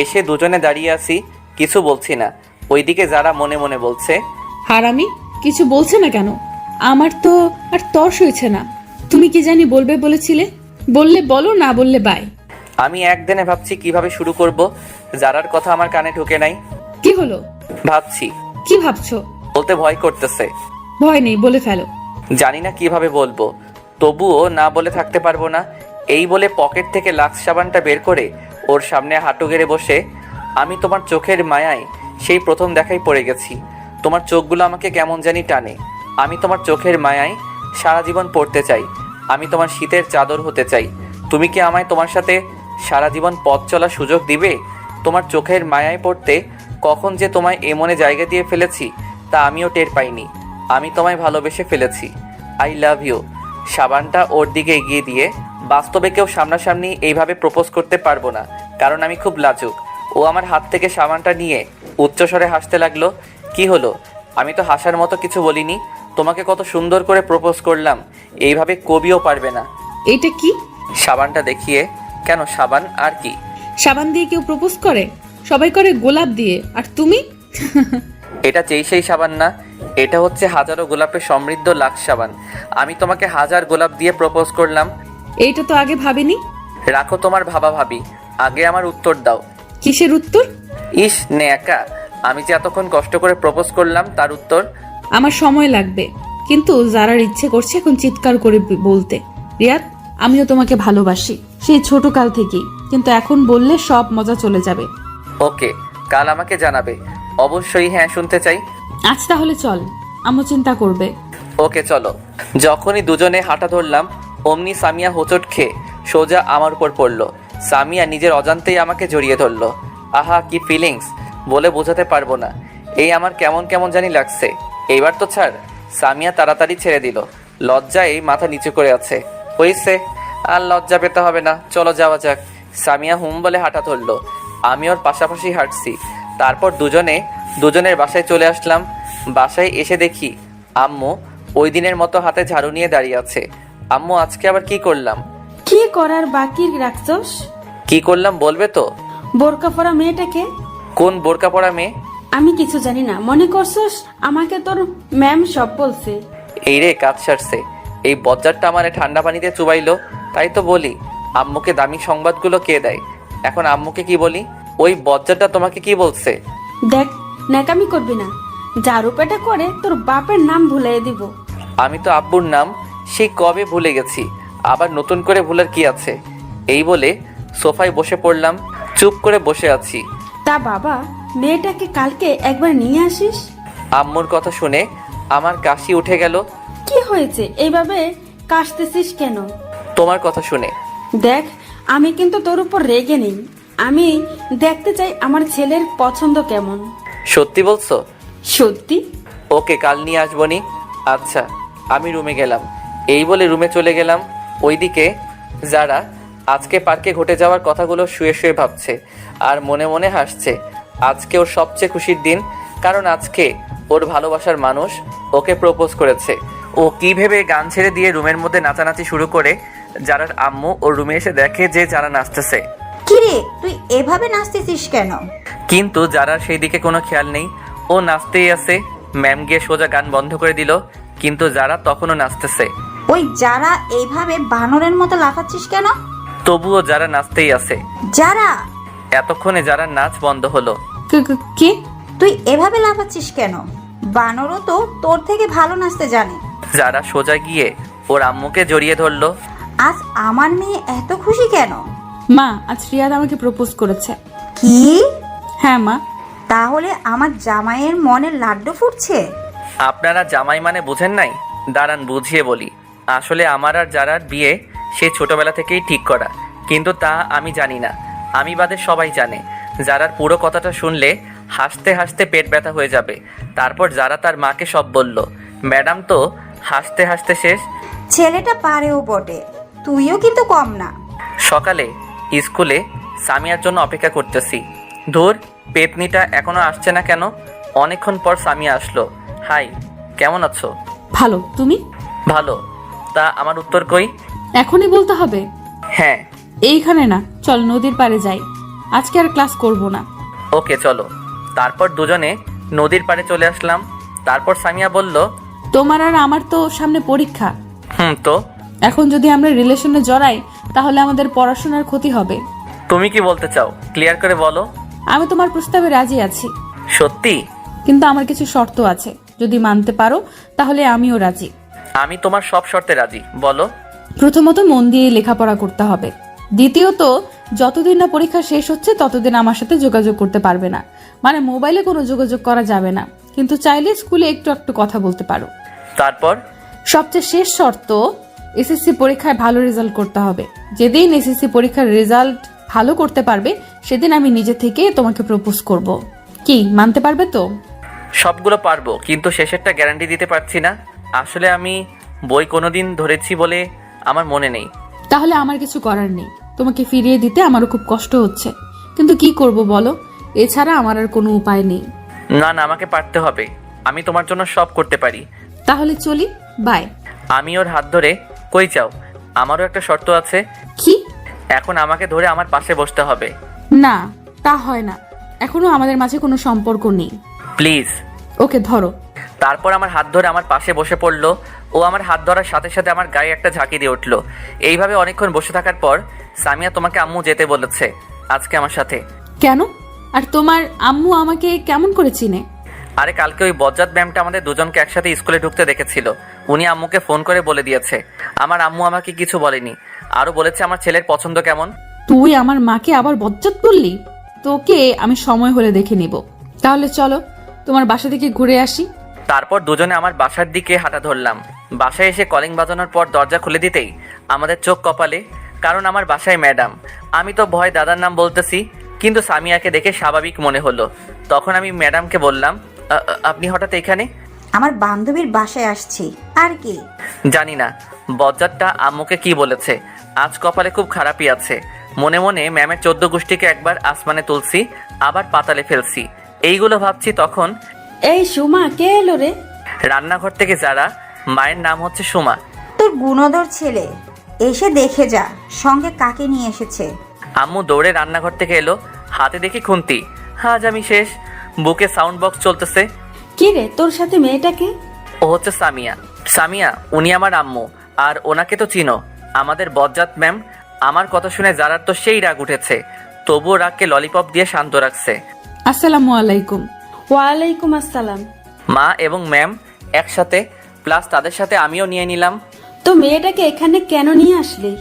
এসে দুজনে দাঁড়িয়ে আছি, কিছু বলছি না। ওইদিকে যারা মনে মনে বলছে, হারামি, কিছু বলছে না কেন? আমার তো আর তর্স হয়েছে না। তুমি কি জানি বলবে বলেছিলে, বললে বলো, না বললে বাই। আমি একদিনে ভাবছি কিভাবে শুরু করব। যারার কথা আমার কানে ঢুকে নাই। কি হলো? ভাবছি। কি ভাবছো? বলতে ভয় করতেছে। ভয় নেই, বলে ফেলো। জানি না কিভাবে বলবো, তবুও না বলে থাকতে পারবো না। এই বলে পকেট থেকে লাক্স সাবানটা বের করে ওর সামনে হাঁটু গেড়ে বসে, আমি তোমার চোখের মায়ায় সেই প্রথম দেখাই পড়ে গেছি। তোমার চোখগুলো আমাকে কেমন জানি টানে। আমি তোমার চোখের মায়ায় সারা জীবন পড়তে চাই। আমি তোমার শীতের চাদর হতে চাই। তুমি কি আমায় তোমার সাথে সারা জীবন পথ চলার সুযোগ দিবে? তোমার চোখের মায়ায় পড়তে কখন যে তোমায় এমনে জায়গা দিয়ে ফেলেছি তা আমিও টের পাইনি। আমি তোমায় ভালোবেসে ফেলেছি। I love you. সাবানটা ওর দিকে এগিয়ে দিয়ে, বাস্তবে কেউ সামনাসামনি এইভাবে প্রপোজ করতে পারবো না, কারণ আমি খুব লাজুক। ও আমার হাত থেকে সাবানটা নিয়ে উচ্চস্বরে হাসতে লাগলো। কি হলো? আমি তো হাসার মতো কিছু বলিনি। তোমাকে কত সুন্দর করে প্রপোজ করলাম, এইভাবে কবিও পারবে না। এটা কি? সাবানটা দেখিয়ে। কেন, সাবান আর কি? সাবান দিয়ে কেউ প্রপোজ করে? সবাই করে গোলাপ দিয়ে, আর তুমি? এটা সেই সাবান না, এটা হচ্ছে হাজারো গোলাপে সমৃদ্ধ লাক্স সাবান। আমি তোমাকে 1000 গোলাপ দিয়ে প্রপোজ করলাম। এইটা তো আগে ভাবিনি। রাখো তোমার ভাবা ভাবি, আগে আমার উত্তর দাও। কিসের উত্তর? ইস নে একা, আমি যে এতক্ষণ কষ্ট করে প্রপোজ করলাম তার উত্তর। আমার সময় লাগবে, কিন্তু যারার ইচ্ছে করছে এখন চিৎকার করে বলতে, রিয়াদ আমিও তোমাকে ভালোবাসি, সেই ছোট কাল থেকেই, কিন্তু এখন বললে সব মজা চলে যাবে। ওকে, কাল আমাকে জানাবে। অবশ্যই হ্যাঁ, শুনতে চাই। আজ তাহলে চল, আম্মু চিন্তা করবে। ওকে চলো। যখনই দুজনে হাঁটা ধরলাম অমনি সামিয়া হোঁচট খেয়ে সোজা আমার উপর পড়লো। সামিয়া নিজের অজান্তেই আমাকে জড়িয়ে ধরলো। আহা কি ফিলিংস, বলে বোঝাতে পারবো না। এই আমার কেমন কেমন জানি লাগছে। এইবার তো ছাড়। সামিয়া তাড়াতাড়ি ছেড়ে দিল। লজ্জায় মাথা নিচু করে আছে। হয়েছে, আর লজ্জা পেতে হবে না, চলো যাওয়া যাক। সামিয়া হুম বলে হাঁটা ধরলো। আমি ওর পাশাপাশি হাঁটছি। তারপর দুজনের বাসায় চলে আসলাম। বাসায় এসে দেখি আম্মু ওই দিনের মতো হাতে ঝাড়ু নিয়ে দাঁড়িয়ে আছে। আম্মু, আজকে আবার কি করলাম? কি করার বাকি রাখছস? কি করলাম বলবে তো? বোরকা পরা মেয়েটাকে? কোন বোরকা পরা মেয়ে? আমি কিছু জানি না, মনে করছস আমাকে তোর ম্যাম সব বলছে? এই রে, কাজ সারছে। এই বজ্জারটা আমারে ঠান্ডা পানিতে চুবাইলো। তাই তো বলি, আম্মুকে দামি সংবাদগুলো কে দেয়? এখন আম্মুকে কি বলি? ওই বজ্জারটা তোমাকে কি বলছে? দেখ, ন্যাকামি করবি না। ঝাড়ু পেটা করে তোর বাপের নাম ভুলিয়ে দিব। আমি তো আব্বুর নাম সেই কবে ভুলে গেছি, আবার নতুন করে ভুলার কি আছে? এই বলে সোফায় বসে পড়লাম। চুপ করে বসে আছি। তা বাবা, মেয়েটাকে কালকে একবার নিয়ে আসিস। আম্মুর কথা শুনে আমার কাশি উঠে গেল। কি হয়েছে এইভাবে কাশতেছিস কেন? তোমার কথা শুনে। দেখ, আমি কিন্তু তোর উপর রেগে নেই। আমি দেখতে চাই আমার ছেলের পছন্দ কেমন। সত্যি বলছো? সত্যি। ওকে, কাল নিয়ে আসবনি। আচ্ছা, আমি রুমে গেলাম। এই বলে রুমে চলে গেলাম। ওইদিকে যারা আজকে পার্কে ঘটে যাওয়ার কথাগুলো শুয়ে শুয়ে ভাবছে আর মনে মনে হাসছে। আজকে ওর সবচেয়ে খুশির দিন, কারণ আজকে ওর ভালোবাসার মানুষ ওকে প্রপোজ করেছে। ও কি ভেবে গান ছেড়ে দিয়ে রুমের মধ্যে নাচানাচি শুরু করে। যারার আম্মু ওর রুমে এসে দেখে যে যারা নাচতেছে। কিরে, তুই এভাবে নাচতেছিস কেন? কিন্তু যারা সেই দিকে কোনো খেয়াল নেই, ও নাচতেই আছে। ম্যাম গিয়ে সোজা গান বন্ধ করে দিল, কিন্তু যারা তখনও নাচতেছে। ওই যারা এইভাবে বানরের মতো লাফাচ্ছিস কেন? তবুও যারা নাচতেই আছে। যারা, এতক্ষণে যারা নাচ বন্ধ হলো। কে? তুই এভাবে লাফাচ্ছিস কেন? বানরও তো তোর থেকে ভালো নাচতে জানে। যারা সোজা গিয়ে ওর আম্মুকে জড়িয়ে ধরলো। আজ আমার মেয়ে এত খুশি কেন? মা, আজ রিয়াদ আমাকে প্রপোজ করেছে। কি? হ্যাঁ মা। তাহলে আমার জামাইয়ের মনে লাড্ডু ফুটছে? আপনারা জামাই মানে বুঝেন নাই? দাঁড়ান বুঝিয়ে বলি। আসলে আমার আর যারার বিয়ে সেই ছোটবেলা থেকেই ঠিক করা, কিন্তু তা আমি জানি না। আমি বাদে সবাই জানে। যারার পুরো কথাটা শুনলে হাসতে হাসতে পেট ব্যথা হয়ে যাবে। তারপর যারা তার মাকে সব বলল। ম্যাডাম তো হাসতে হাসতে শেষ। ছেলেটা পারেও বটে, তুইও কিন্তু কম না। সকালে স্কুলে সামিয়ার জন্য অপেক্ষা করতেছি। ধুর, পেতনিটা এখনো আসছে না কেন? অনেকক্ষণ পর সামিয়া আসলো। হাই, কেমন আছো? ভালো, তুমি? ভালো। তা আমার উত্তর কই? এখনই বলতে হবে? হ্যাঁ। এইখানে না, চল নদীর পাড়ে যাই। আজকে আর ক্লাস করব না। ওকে, চলো। তারপর দুজনে নদীর পাড়ে চলে আসলাম। তারপর সামিয়া বলল, তোমার আর আমার তো সামনে পরীক্ষা। তো এখন যদি আমরা রিলেশনে জড়াই তাহলে আমাদের পড়াশোনার ক্ষতি হবে। তুমি কি বলতে চাও? ক্লিয়ার করে বলো। আমি তোমার প্রস্তাবে রাজি আছি, সত্যি? কিন্তু আমার কিছু শর্ত আছে। যদি মানতে পারো তাহলে আমিও রাজি। আমি তোমার সব শর্তে রাজি, বলো। প্রথমত, মন দিয়ে লেখাপড়া করতে হবে। দ্বিতীয়ত, যতদিন না পরীক্ষা শেষ হচ্ছে ততদিন আমার সাথে যোগাযোগ করতে পারবে না। মানে মোবাইলে কোনো যোগাযোগ করা যাবে না, কিন্তু চাইলে স্কুলে একটু একটু কথা বলতে পারো। তারপর? সবচেয়ে শেষ শর্ত, এসএসসি পরীক্ষায় ভালো রেজাল্ট করতে হবে। যেদিন এসএসসি পরীক্ষার রেজাল্ট ভালো করতে পারবে সেদিন আমি নিজে থেকে তোমাকে প্রপোজ করব। কি, মানতে পারবে তো? সবগুলো পারবো, কিন্তু শেষেরটা গ্যারান্টি দিতে পারছি না। আসলে আমি বই কোনোদিন ধরেছি বলে আমার মনে নেই। তাহলে আমার কিছু করার নেই। তোমাকে ফিরিয়ে দিতে আমারও খুব কষ্ট হচ্ছে, কিন্তু কি করব বলো? এছাড়া আমার আর কোনো উপায় নেই। না না, আমাকে পারতে হবে। আমি তোমার জন্য সব করতে পারি। তাহলে চলি, বাই। আমি ওর হাত ধরে, কই যাও? আমারও একটা শর্ত আছে। কি? এখন আমাকে ধরে আমার পাশে বসতে হবে। না, তা হয় না। এখনো আমাদের মাঝে কোনো সম্পর্ক নেই। প্লিজ। ওকে, ধরো। তারপর আমার হাত ধরে আমার পাশে বসে পড়লো। ও আমার হাত ধরার সাথে সাথে আমার গায়ে একটা ঝাঁকি দিয়ে উঠলো। এইভাবে অনেকক্ষণ বসে থাকার পর সামিয়া তোমাকে আম্মু যেতে বলেছে আজকে আমার সাথে। কেন? আর তোমার আম্মু আমাকে কেমন করে চিনে? আরে কালকে ওই বজ্জাত ম্যামটা আমাদের দুজনকে একসাথে স্কুলে ঢুকতে দেখেছিল। উনি আম্মুকে ফোন করে বলে দিয়েছে। আমার আম্মু আমাকে কিছু বলেনি, আরো বলেছে আমার ছেলের পছন্দ কেমন। তুই আমার মাকে আবার বজ্জাত বললি? তোকে আমি সময় হলে দেখে নিব। তাহলে চলো তোমার বাসা থেকে ঘুরে আসি। তারপর দুজনে আমার বাসার দিকে হাঁটা ধরলাম। বাসায় এসে কলিং বাজানোর পর দরজা খুলে দিতেই আমাদের চোখ কপালে, কারণ আমার বাসায় ম্যাডাম। আমি তো ভয় দাদার নাম বলতেছি, কিন্তু সামিয়াকে দেখে স্বাভাবিক মনে হলো। তখন আমি ম্যাডামকে বললাম, আপনি হঠাৎ এখানে? আমার বান্ধবীর বাসায় আসছি, আর কি। জানি না বজ্জাতটা আম্মুকে কি বলেছে। আজ কপালে খুব খারাপই আছে। মনে মনে ম্যামের 14 গোষ্ঠীকে একবার আসমানে তুলছি, আবার পাতালে ফেলছি, এইগুলো ভাবছি। তখন এই সুমা, কে এলো রে? রান্নাঘর থেকে যারা, মায়ের নাম হচ্ছে সুমা। তোর গুণধর ছেলে, এসে দেখে যা সঙ্গে কাকে নিয়ে এসেছে। আম্মু দৌড়ে রান্নাঘর থেকে এলো, হাতে দেখি খুন্তি। আজ আমি শেষ। বুকে সাউন্ড বক্স চলতেছে। কি রে, তোর সাথে মেয়েটাকে? ও হচ্ছে সামিয়া। সামিয়া, উনি আমার আম্মু, আর ওনাকে তো চিনো, আমাদের বজ্জাত ম্যাম। আমার কথা শুনে যারার তো সেই রাগ উঠেছে, তবুও রাগকে ললিপপ দিয়ে শান্ত রাখছে। আসসালামু আলাইকুম। ওয়ালাইকুম আসসালাম। মা এবং ম্যাম একসাথে, প্লাস তাদের সাথে আমিও নিয়ে নিলাম। তো মেয়েটাকে এখানে কেন নিয়ে আসলি?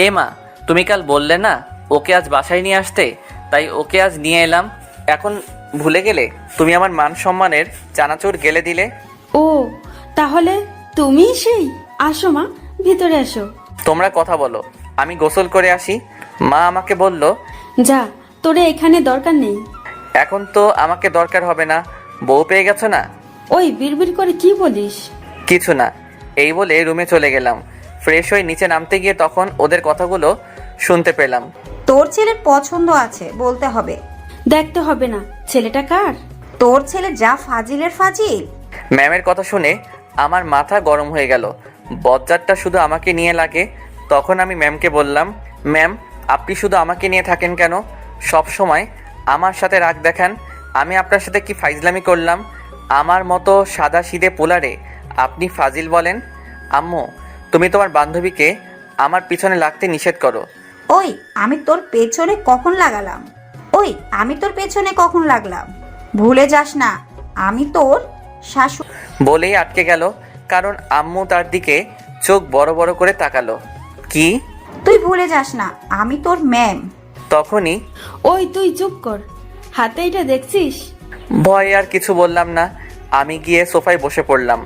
এ মা, তুমি কাল বললে না ওকে আজ বাসায় নিয়ে আসতে, তাই ওকে আজ নিয়ে এলাম। এখন ভুলে গেলে? তুমি আমার মান সম্মানের চানাচুর গেলে দিলে। ও, তাহলে তুমি সেই? আসো মা, ভিতরে আসো। তোমরা কথা বলো, আমি গোসল করে আসি। মা আমাকে বলল, যা, তোরে এখানে দরকার নেই। এখন তো আমাকে দরকার হবে না, বউ পেয়ে গেছো না। ওই বিড়বিড় করে কি বলিস? কিছু না, এই বলে রুমে চলে গেলাম। ফ্রেশ হয়ে নিচে নামতে গিয়ে তখন ওদের কথাগুলো শুনতে পেলাম। তোর ছেলের পছন্দ আছে বলতে হবে। দেখতে হবে না, ছেলেটা কার? তোর ছেলে যা ফাজিলের ফাজিল। ম্যামের কথা শুনে আমার মাথা গরম হয়ে গেল। বজ্জাতটা শুধু আমাকে নিয়ে লাগে। তখন আমি ম্যামকে বললাম, ম্যাম, আপনি শুধু আমাকে নিয়ে থাকেন কেন? সব সময় আমার সাথে রাগ দেখান। আমি আপনার সাথে কি ফাইজলামি করলাম? আমার মতো সাদা সিধে পোলারে আপনি ফাজিল বলেন? আম্মু, তুমি তোমার বান্ধবীকে আমার পিছনে লাগতে নিষেধ করো। ওই আমি তোর পেছনে কখন লাগালাম? ভুলে যাস না আমি তোর শাশুড়ি। বলেই আটকে গেল, কারণ আম্মু তার দিকে চোখ বড় বড় করে তাকালো। কি? তুই ভুলে যাস না আমি তোর ম্যাম। তখনই ওই তুই চুপ কর, হাতে এটা দেখছিস? ভয়ে আর কিছু বললাম না। আমি গিয়ে সোফায় বসে পড়লাম।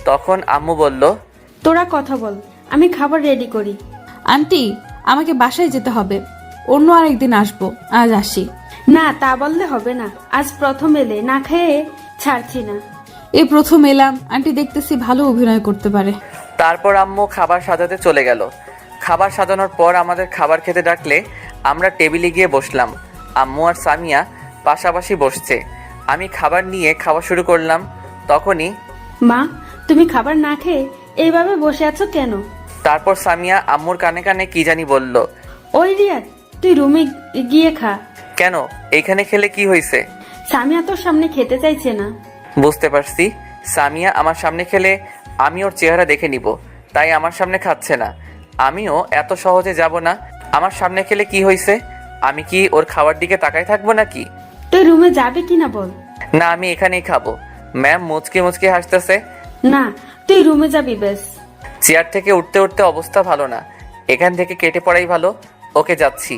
তখন আম্মু বলল, তোরা কথা বল, আমি খাবার রেডি করি। আন্টি, আমাকে বাসায় যেতে হবে, অন্য আরেকদিন আসবো, আজ আসি। না, তা বললে হবে না, আজ প্রথম এলে, না খেয়ে ছাড়ছি না। এই প্রথম এলাম, আন্টি দেখতেছি ভালো অভিনয় করতে পারে। তারপর আম্মু খাবার সাজাতে চলে গেল। খাবার সাজানোর পর আমাদের খাবার খেতে ডাকলে আমরা টেবিলে গিয়ে বসলাম। আম্মু আর সামিয়া পাশাপাশি বসছে। আমি খাবার নিয়ে খাওয়া শুরু করলাম। তখনই মা, তুমি খাবার না খেয়ে এইভাবে বসে আছো কেন? তারপর সামিয়া আম্মুর কানে কানে কি জানি বলল। ওই রিয়াদ, তুই রুমে গিয়ে খা। কেন? এইখানে খেলে কি হয়েছে? সামিয়া তোর সামনে খেতে চাইছে না। বুঝতে পারছি, সামিয়া আমার সামনে খেলে আমি ওর চেহারা দেখে নিব, তাই আমার সামনে খাচ্ছে না। আমিও এত সহজে যাব না। আমার সামনে খেলে কি হয়েছে? আমি কি ওর খাওয়ার দিকে তাকাই থাকবো নাকি? তুই রুমে যাবে কিনা বল। না, আমি এখানেই খাবো। ম্যাম মুচকে মুচকে হাসতেছে। না, তুই রুমে যাবি বেশ। চেয়ার থেকে উঠতে উঠতে অবস্থা ভালো না, এখান থেকে কেটে পড়াই ভালো। ওকে, যাচ্ছি।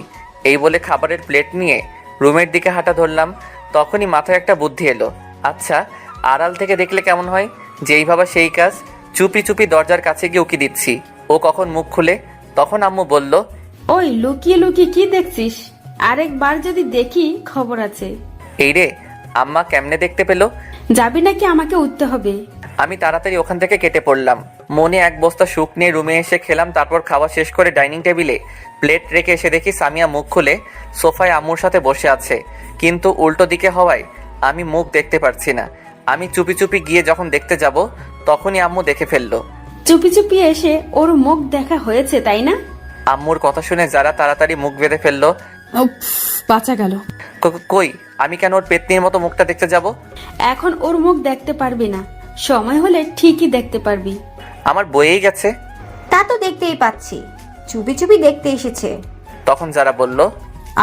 এই বলে খাবারের প্লেট নিয়ে রুমের দিকে হাঁটা ধরলাম। তখনই মাথায় একটা বুদ্ধি এলো। আচ্ছা, আড়াল থেকে দেখলে কেমন হয়? যেই ভাবা সেই কাজ। চুপি চুপি দরজার কাছে গিয়ে উকি দিচ্ছি, ও কখন মুখ খুলে। তখন আম্মু বলল, ওই লুকিয়ে লুকিয়ে কি দেখছিস? আরেকবার যদি দেখি খবর আছে। এই রে, আম্মা কেমনে দেখতে পেলো? যাবি নাকি আমাকে উঠতে হবে? আমি তাড়াতাড়ি ওখান থেকে কেটে পড়লাম। মনে এক বস্তা সুখ নিয়ে রুমে এসে খেলাম। তারপর খাওয়া শেষ করে ডাইনিং টেবিলে প্লেট রেখে এসে দেখি সামিয়া মুখ খুলে সোফায় আম্মুর সাথে বসে আছে, কিন্তু উল্টো দিকে হওয়ায় আমি মুখ দেখতে পারছি না। আমি চুপি চুপি গিয়ে যখন দেখতে যাব তখনই আম্মু দেখে ফেললো। চুপি চুপি এসে ওর মুখ দেখা হয়েছে, তাই না? আম্মুর কথা শুনে যারা তাড়াতাড়ি মুখ বেঁধে ফেললো। উফ, বাঁচা গেল। কই, আমি কেন ওর পেতনির মতো মুখটা দেখতে যাব? এখন ওর মুখ দেখতে পারবি না, সময় হলে ঠিকই দেখতে পারবি। আমার বইয়েই গেছে। তা তো দেখতেই পাচ্ছি, চুপি চুপি দেখতে এসেছে। তখন যারা বলল,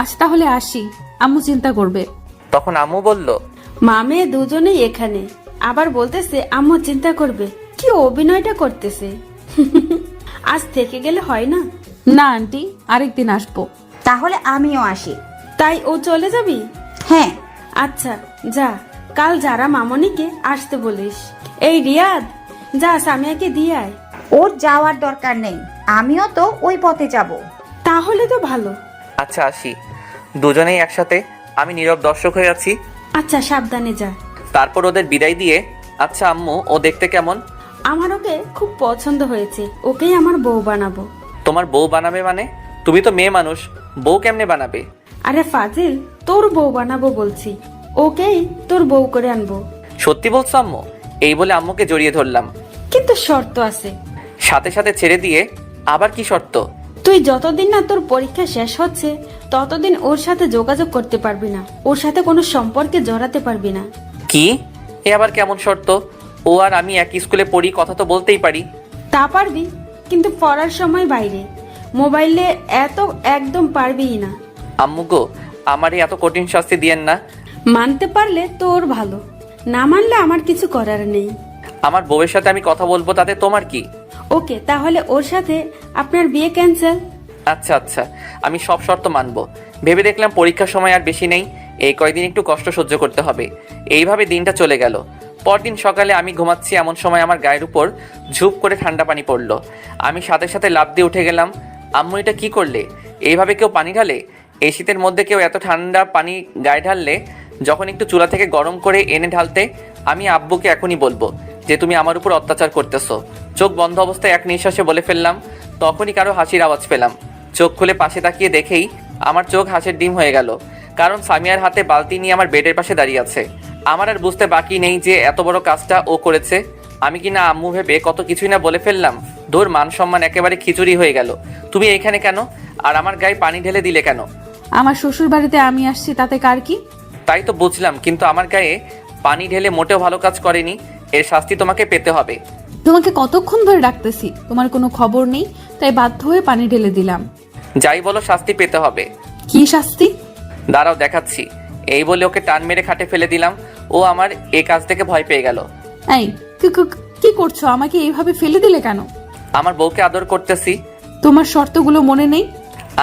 আজ তাহলে আসি, আম্মু চিন্তা করবে। তখন আম্মু বলল, মা মেয়ে দুজনেই এখানে, আবার বলতেছে আম্মু চিন্তা করবে। কি অভিনয়টা করতেছে। আজ থেকে গেলে হয় না? না আন্টি, আরেকদিন আসবো। তাহলে আমিও আসি। তাই ও চলে যাবি? হ্যাঁ। আচ্ছা যা, কাল যারা মামনিকে আসতে বলিস। এই রিয়াদ, যা সামিয়াকে দিয়ে আয়। ওর যাওয়ার দরকার নেই, আমিও তো ওই পথে যাব। তাহলে তো ভালো। আচ্ছা আসি। দুজনেই একসাথে। আমি নীরব দর্শক হয়ে আছি। আচ্ছা, সাবধানে যা। তারপর ওদের বিদায় দিয়ে, আচ্ছা আম্মু, ও দেখতে কেমন? আমার ওকে খুব পছন্দ হয়েছে, ওকেই আমার বউ বানাবো। তোমার বউ বানাবে মানে? তুমি তো মেয়ে মানুষ, বউ কেমনে বানাবে? আরে ফাজিল, তোর বউ বানাবো বলছি, ওকেই তোর বউ করে আনবো। সত্যি বলছো আম্মু? এই বলে আম্মুকে জড়িয়ে ধরলাম। কিন্তু শর্ত আছে। সাথে সাথে ছেড়ে দিয়ে আবার কি শর্ত? তুই যতদিন না তোর পরীক্ষা শেষ হচ্ছে ততদিন ওর সাথে যোগাযোগ করতে পারবি না, ওর সাথে কোনো সম্পর্কে জড়াতে পারবি না। কি? এ আবার কেমন শর্ত? ও আর আমি একই স্কুলে পড়ি, কথা তো বলতেই পারি। তা পারবি, কিন্তু পড়ার সময় বাইরে, মোবাইলে এত একদম পারবিই না। আম্মু গো, আমারই এত কঠিন শাস্তি দিয়েন না। মানতে পারলে তোর ভালো, না মানলে আমার কিছু করার নেই। আমার বউয়ের সাথে আমি কথা বলবো, তাতে তোমার কি? ওকে, তাহলে ওর সাথে আপনার বিয়ে ক্যান্সেল। আচ্ছা আচ্ছা, আমি সব শর্ত মানবো। ভেবে দেখলাম পরীক্ষার সময় আর বেশি নেই, এই কয়দিন একটু কষ্ট সহ্য করতে হবে। এইভাবে দিনটা চলে গেল। পরদিন সকালে আমি ঘুমাচ্ছি, এমন সময় আমার গায়ের উপর ঝুপ করে ঠান্ডা পানি পড়লো। আমি সাথে সাথে লাফ দিয়ে উঠে গেলাম। আম্মু, এটা কি করলে? এইভাবে কেউ পানি ঢালে? এই শীতের মধ্যে কেউ এত ঠান্ডা পানি গায়ে ঢাললে? যখন একটু চুলা থেকে গরম করে এনে ঢালতে। আমি আব্বুকে এখনই বলবো যে তুমি আমার উপর অত্যাচার করতেছো। চোখ বন্ধ অবস্থায় এক নিঃশ্বাসে বলে ফেললাম। তখনই কারো হাসির আওয়াজ পেলাম। চোখ খুলে পাশে তাকিয়ে দেখেই আমার চোখ হাসির ডিম হয়ে গেল, কারণ সামিয়ার হাতে বালতি নিয়ে আমার বেডের পাশে দাঁড়িয়ে আছে। আমার আর বুঝতে বাকি নেই যে এত বড় কাজটা ও করেছে। আমি কিনা আম্মু ভেবে কত কিছুই না বলে ফেললাম। ধুর, মান সম্মান একেবারে খিচুড়ি হয়ে গেল। তুমি এখানে কেন? আর আমার গায়ে পানি ঢেলে দিলে কেন? আমার শ্বশুর বাড়িতে আমি আসছি, তাতে কার কি? তাই তো বুঝলাম, কিন্তু আমার গায়ে পানি ঢেলে মোটেও ভালো কাজ করেনি। এর শাস্তি তোমাকে পেতে হবে। তোমাকে কতক্ষণ ধরে ডাকতেছি, তোমার কোনো খবর নেই, তাই বাধ্য হয়ে পানি ঢেলে দিলাম। যাই বলো, শাস্তি পেতে হবে। কি শাস্তি? দাঁড়াও, দেখাচ্ছি। এই বলে ওকে টান মেরে খাটে ফেলে দিলাম। ও আমার এই কাজ থেকে ভয় পেয়ে গেল। এই কি করছো? আমাকে এইভাবে ফেলে দিলে কেন? আমার বউকে আদর করতেছি। তোমার শর্তগুলো মনে নেই?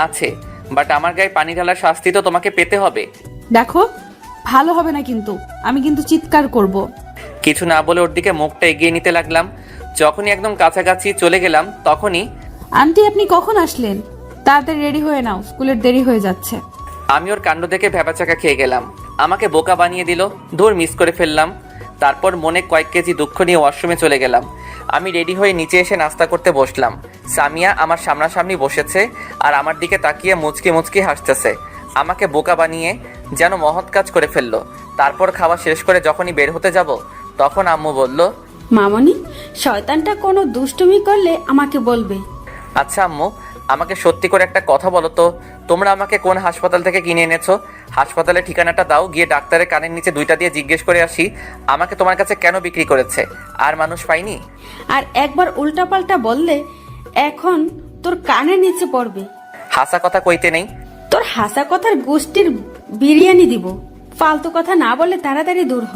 আছে, বাট আমার গায়ে পানি ঢালার শাস্তি তো তোমাকে পেতে হবে। দেখো, ভালো হবে না কিন্তু, আমি কিন্তু চিৎকার করব। কিছু না বলে ওর দিকে মুখটা এগিয়ে নিতে লাগলাম। যখনই একদম কাছাকাছি চলে গেলাম তখনই আন্টি, আপনি কখন আসলেন? তাড়াতাড়ি রেডি হয়ে নাও, স্কুলের দেরি হয়ে যাচ্ছে। আমি ওর কাণ্ড দেখে ভ্যাবাচাকা খেয়ে গেলাম। আমাকে বোকা বানিয়ে দিল। দূর, মিস করে ফেললাম। তারপর মনে কয়েক কেজি দুঃখ নিয়ে ওয়াশরুমে চলে গেলাম। আমি রেডি হয়ে নিচে এসে নাস্তা করতে বসলাম। সামিয়া আমার সামনাসামনি বসেছে আর আমার দিকে তাকিয়ে মুচকি মুচকি হাসতেছে। আমাকে বোকা বানিয়ে যেন মহৎ কাজ করে ফেললো। তারপর খাওয়া শেষ করে যখনই বের হতে যাব তখন আম্মু বলল, মামনি, শয়তানটা কোনো দুষ্টুমি করলে আমাকে বলবে। আচ্ছা আম্মু, আমাকে সত্যি করে একটা কথা বলো তো, তোমরা আমাকে কোন হাসপাতাল থেকে কিনে এনেছো? হাসপাতালের ঠিকানাটা দাও, গিয়ে ডাক্তারের কানের নিচে দুইটা দিয়ে জিজ্ঞেস করে আসি আমাকে তোমার কাছে কেন বিক্রি করেছে। আর মানুষ পাইনি। আর একবার উল্টাপাল্টা বললে এখন তোর কানের নিচে পড়বে। হাসা কথা কইতে নেই। তোর হাসা কথার গোষ্ঠীর বিরিয়ানি দিব। ফালতু কথা না বলে তাড়াতাড়ি দূর হ।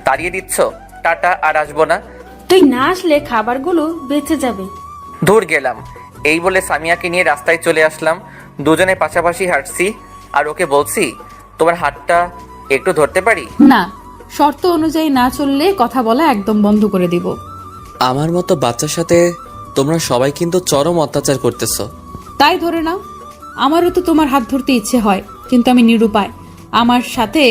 তাড়িয়ে দিচ্ছ? টাটা, আর আসবো না। তুই না আসলে খাবারগুলো বেঁচে যাবে। দূর গেলাম। এই বলে সামিয়াকে নিয়ে রাস্তায় চলে আসলাম। দুজনে পাশাপাশি হাঁটছি আর ওকে বলছি, তোমার হাতটা একটু ধরতে পারি? না, শর্ত অনুযায়ী না চললে কথা বলা একদম বন্ধ করে দিব। আমার মতো বাচ্চার সাথে তোমরা সবাই কিন্তু চরম অত্যাচার করতেছো। তাই ধরে নাও, আমারও তো তোমার হাত ধরতে ইচ্ছে হয়, কিন্তু আমি নিরুপায়। আমার সাথে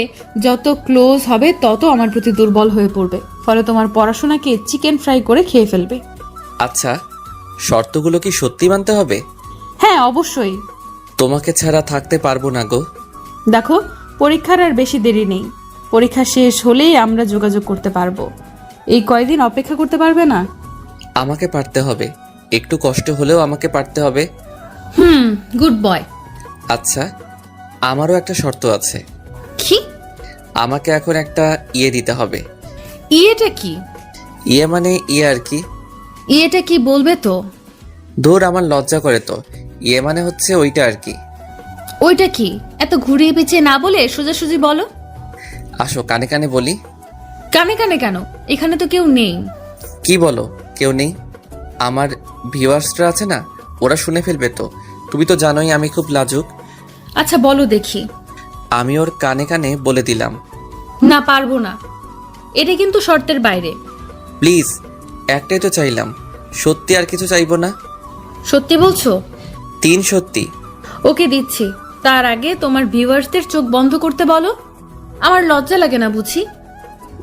যত ক্লোজ হবে তত আমার প্রতি দুর্বল হয়ে পড়বে, ফলে তোমার পড়াশোনাকে চিকেন ফ্রাই করে খেয়ে ফেলবে। আচ্ছা, শর্তগুলো কি সত্যি মানতে হবে? হ্যাঁ, অবশ্যই। তোমাকে ছাড়া থাকতে পারবো না গো। দেখো, পরীক্ষার আর বেশি দেরি নেই। পরীক্ষা শেষ হলেই আমরা যোগাযোগ করতে পারবো। এই কয়দিন অপেক্ষা করতে পারবে না? আমাকে পারতে হবে, একটু কষ্ট হলেও আমাকে পারতে হবে। Good boy. আচ্ছা, আমারও একটা শর্ত আছে। কি? আমাকে এখন একটা ইয়ে দিতে হবে। ইয়েটা কি? ইয়ে মানে ইয়ে আর কি। ইয়েটা কি বলবে তো? দূর, আমার লজ্জা করে তো। ইয়ে মানে হচ্ছে ওইটা আর কি। ওইটা কি? এত ঘুরিয়ে পিছিয়ে না বলে সোজাসুজি বলো। আসো, কানে কানে বলি। কানে কানে কেন? এখানে তো কেউ নেই। কি বলো, কেউ নেই? আমার ভিউয়ার্সরা আছে না, ওরা শুনে ফেলবে তো। তুমি তো জানোই আমি খুব লাজুক। আচ্ছা বলো দেখি। আমি ওর কানে কানে বলে দিলাম। না, পারবো না, এটা কিন্তু শর্তের বাইরে। প্লিজ, একটাই তো চাইলাম, সত্যি আর কিছু চাইবো না। সত্যি বলছো? 3 সত্যি। ওকে, দিচ্ছি। তার আগে তোমার ভিউয়ার্সদের চোখ বন্ধ করতে বলো। আমার লজ্জা লাগে না বুঝি?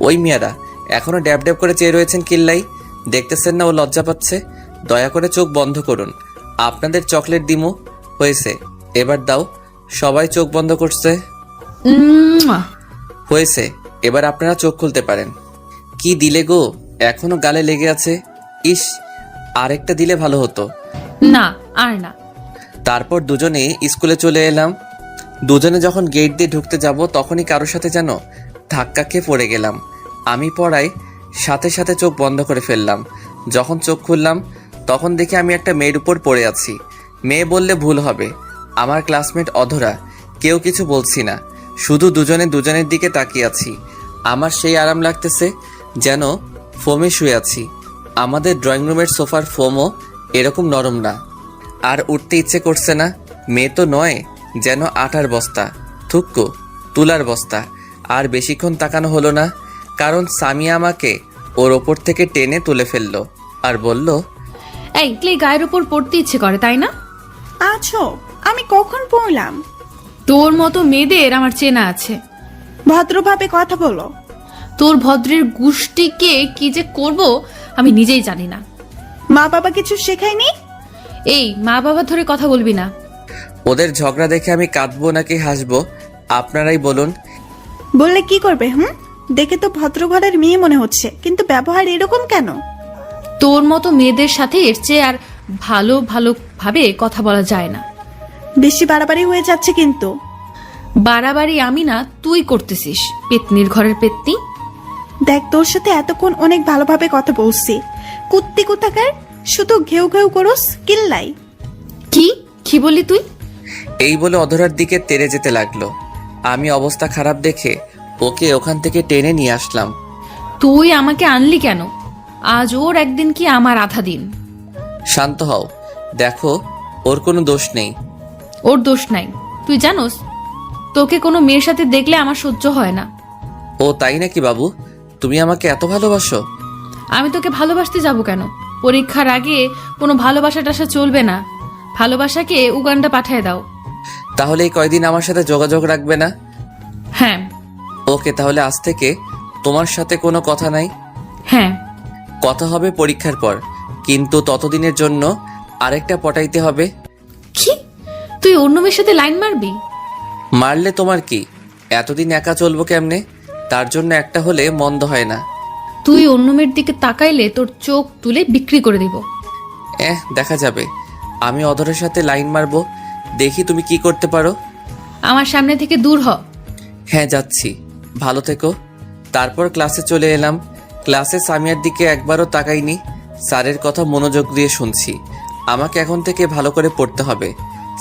ওই মিয়ারা এখনো ড্যাব ড্যাব করে চেয়ে রয়েছেন কিল্লাই, দেখতেছেন না ও লজ্জা পাচ্ছে? দয়া করে চোখ বন্ধ করুন, আপনাদের চকলেট দিমো। হয়েছে, এবার দাও। সবাই চোখ বন্ধ করছে। উম্মুয়া। হয়েছে, এবার আপনারা চোখ খুলতে পারেন। কি দিলে গো, এখনো গালে লেগে আছে। ইস, আরেকটা দিলে ভালো হতো। না আর না। তারপর দুজনে স্কুলে চলে এলাম। দুজনে যখন গেট দিয়ে ঢুকতে যাব তখনই কারোর সাথে যেন ধাক্কা খেয়ে পড়ে গেলাম। আমি পড়ায় সাথে সাথে চোখ বন্ধ করে ফেললাম। যখন চোখ খুললাম তখন দেখি আমি একটা মেয়ের উপর পড়ে আছি। মেয়ে বললে ভুল হবে, আমার ক্লাসমেট অধরা। কেউ কিছু বলছি না, শুধু দুজনে দুজনের দিকে তাকিয়ে আছি। আমার সেই আরাম লাগতেছে যেন ফোমে শুয়ে আছি। আমাদের ড্রয়িং রুমের সোফার ফোমও এরকম নরম না। আর উঠতে ইচ্ছে করছে না। মেয়ে তো নয়, যেন আটার বস্তা, থুক্কো তুলার বস্তা। আর বেশিক্ষণ তাকানো হলো না, কারণ সামিয়া আমাকে ওর ওপর থেকে টেনে তুলে ফেললো আর বলল, এই ক্লে গায়ের উপর পড়তে ইচ্ছে করে তাই না? আছো, আমি কখন পড়লাম? তোর মতো মেয়েদের আমার চেনা আছে। ভদ্রভাবে কথা বলো। তোর ভদ্রের গোষ্ঠীকে কি যে করব আমি নিজেই জানি না। মা বাবা কিছু শেখায়নি? এই মা বাবা ধরে কথা বলবি না। ওদের ঝগড়া দেখে আমি কাঁদবো নাকি হাসবো আপনারাই বলুন। বললে কি করবে? দেখে তো ভদ্র ঘরের মেয়ে মনে হচ্ছে, কিন্তু ব্যবহার এরকম কেন? তোর মতো মেয়েদের সাথে এর চেয়ে আর ভালো ভাবে কথা বলা যায় না। বেশি বাড়াবাড়ি হয়ে যাচ্ছে কিন্তু। বাড়াবাড়ি আমি না, তুই করতেছিস, পেতনির ঘরের পেতনি। দেখ, তোর সাথে এতক্ষণ অনেক ভালোভাবে কথা বলছি, কুত্তি কোথাকার শুধু ঘেউ ঘেউ করস কিল্লাই। কি বলি তুই? এই বলে অধরার দিকে তেড়ে যেতে লাগলো। আমি অবস্থা খারাপ দেখে ওকে ওখান থেকে টেনে নিয়ে আসলাম। তুই আমাকে আনলি কেন? আজ ওর একদিন কি আমার আধা দিন। শান্ত হও, দেখো ওর কোনো দোষ নেই। ওর দোষ নাই। তুই জানোস, তোকে কোনো মেয়ের সাথে দেখলে আমার সহ্য হয় না। ও তাই নাকি বাবু? তুমি আমাকে এত ভালোবাসো? আমি তোকে ভালোবাসতে যাব কেন? পরীক্ষার আগে কোনো ভালোবাসা টাসা চলবে না। ভালোবাসাকে উগান্ডা পাঠিয়ে দাও। তাহলে এই কয়দিন আমার সাথে যোগাযোগ রাখবে না? হ্যাঁ। ওকে, তাহলে আজ থেকে তোমার সাথে কোনো কথা নাই। হ্যাঁ। কথা হবে পরীক্ষার পর, কিন্তু ততদিনের জন্য আরেকটা পটাইতে হবে। কি? তুই অন্য মেয়ের সাথে লাইন মারবি? মারলে তোমার কি? এতদিন একা চলবো কেমনে? তার জন্য একটা হলে মন্দ হয় না। তুই অন্য মেয়ের দিকে তাকাইলে তোর চোখ তুলে বিক্রি করে দিব। দেখা যাবে। আমি অধরের সাথে লাইন মারবো, দেখি তুমি কি করতে পারো। আমার সামনে থেকে দূর হ। হ্যাঁ, যাচ্ছি, ভালো থেকো। তারপর ক্লাসে চলে এলাম। ক্লাসে সামিয়ার দিকে একবারও তাকাইনি। স্যারের কথা মনোযোগ দিয়ে শুনছি। আমাকে এখন থেকে ভালো করে পড়তে হবে।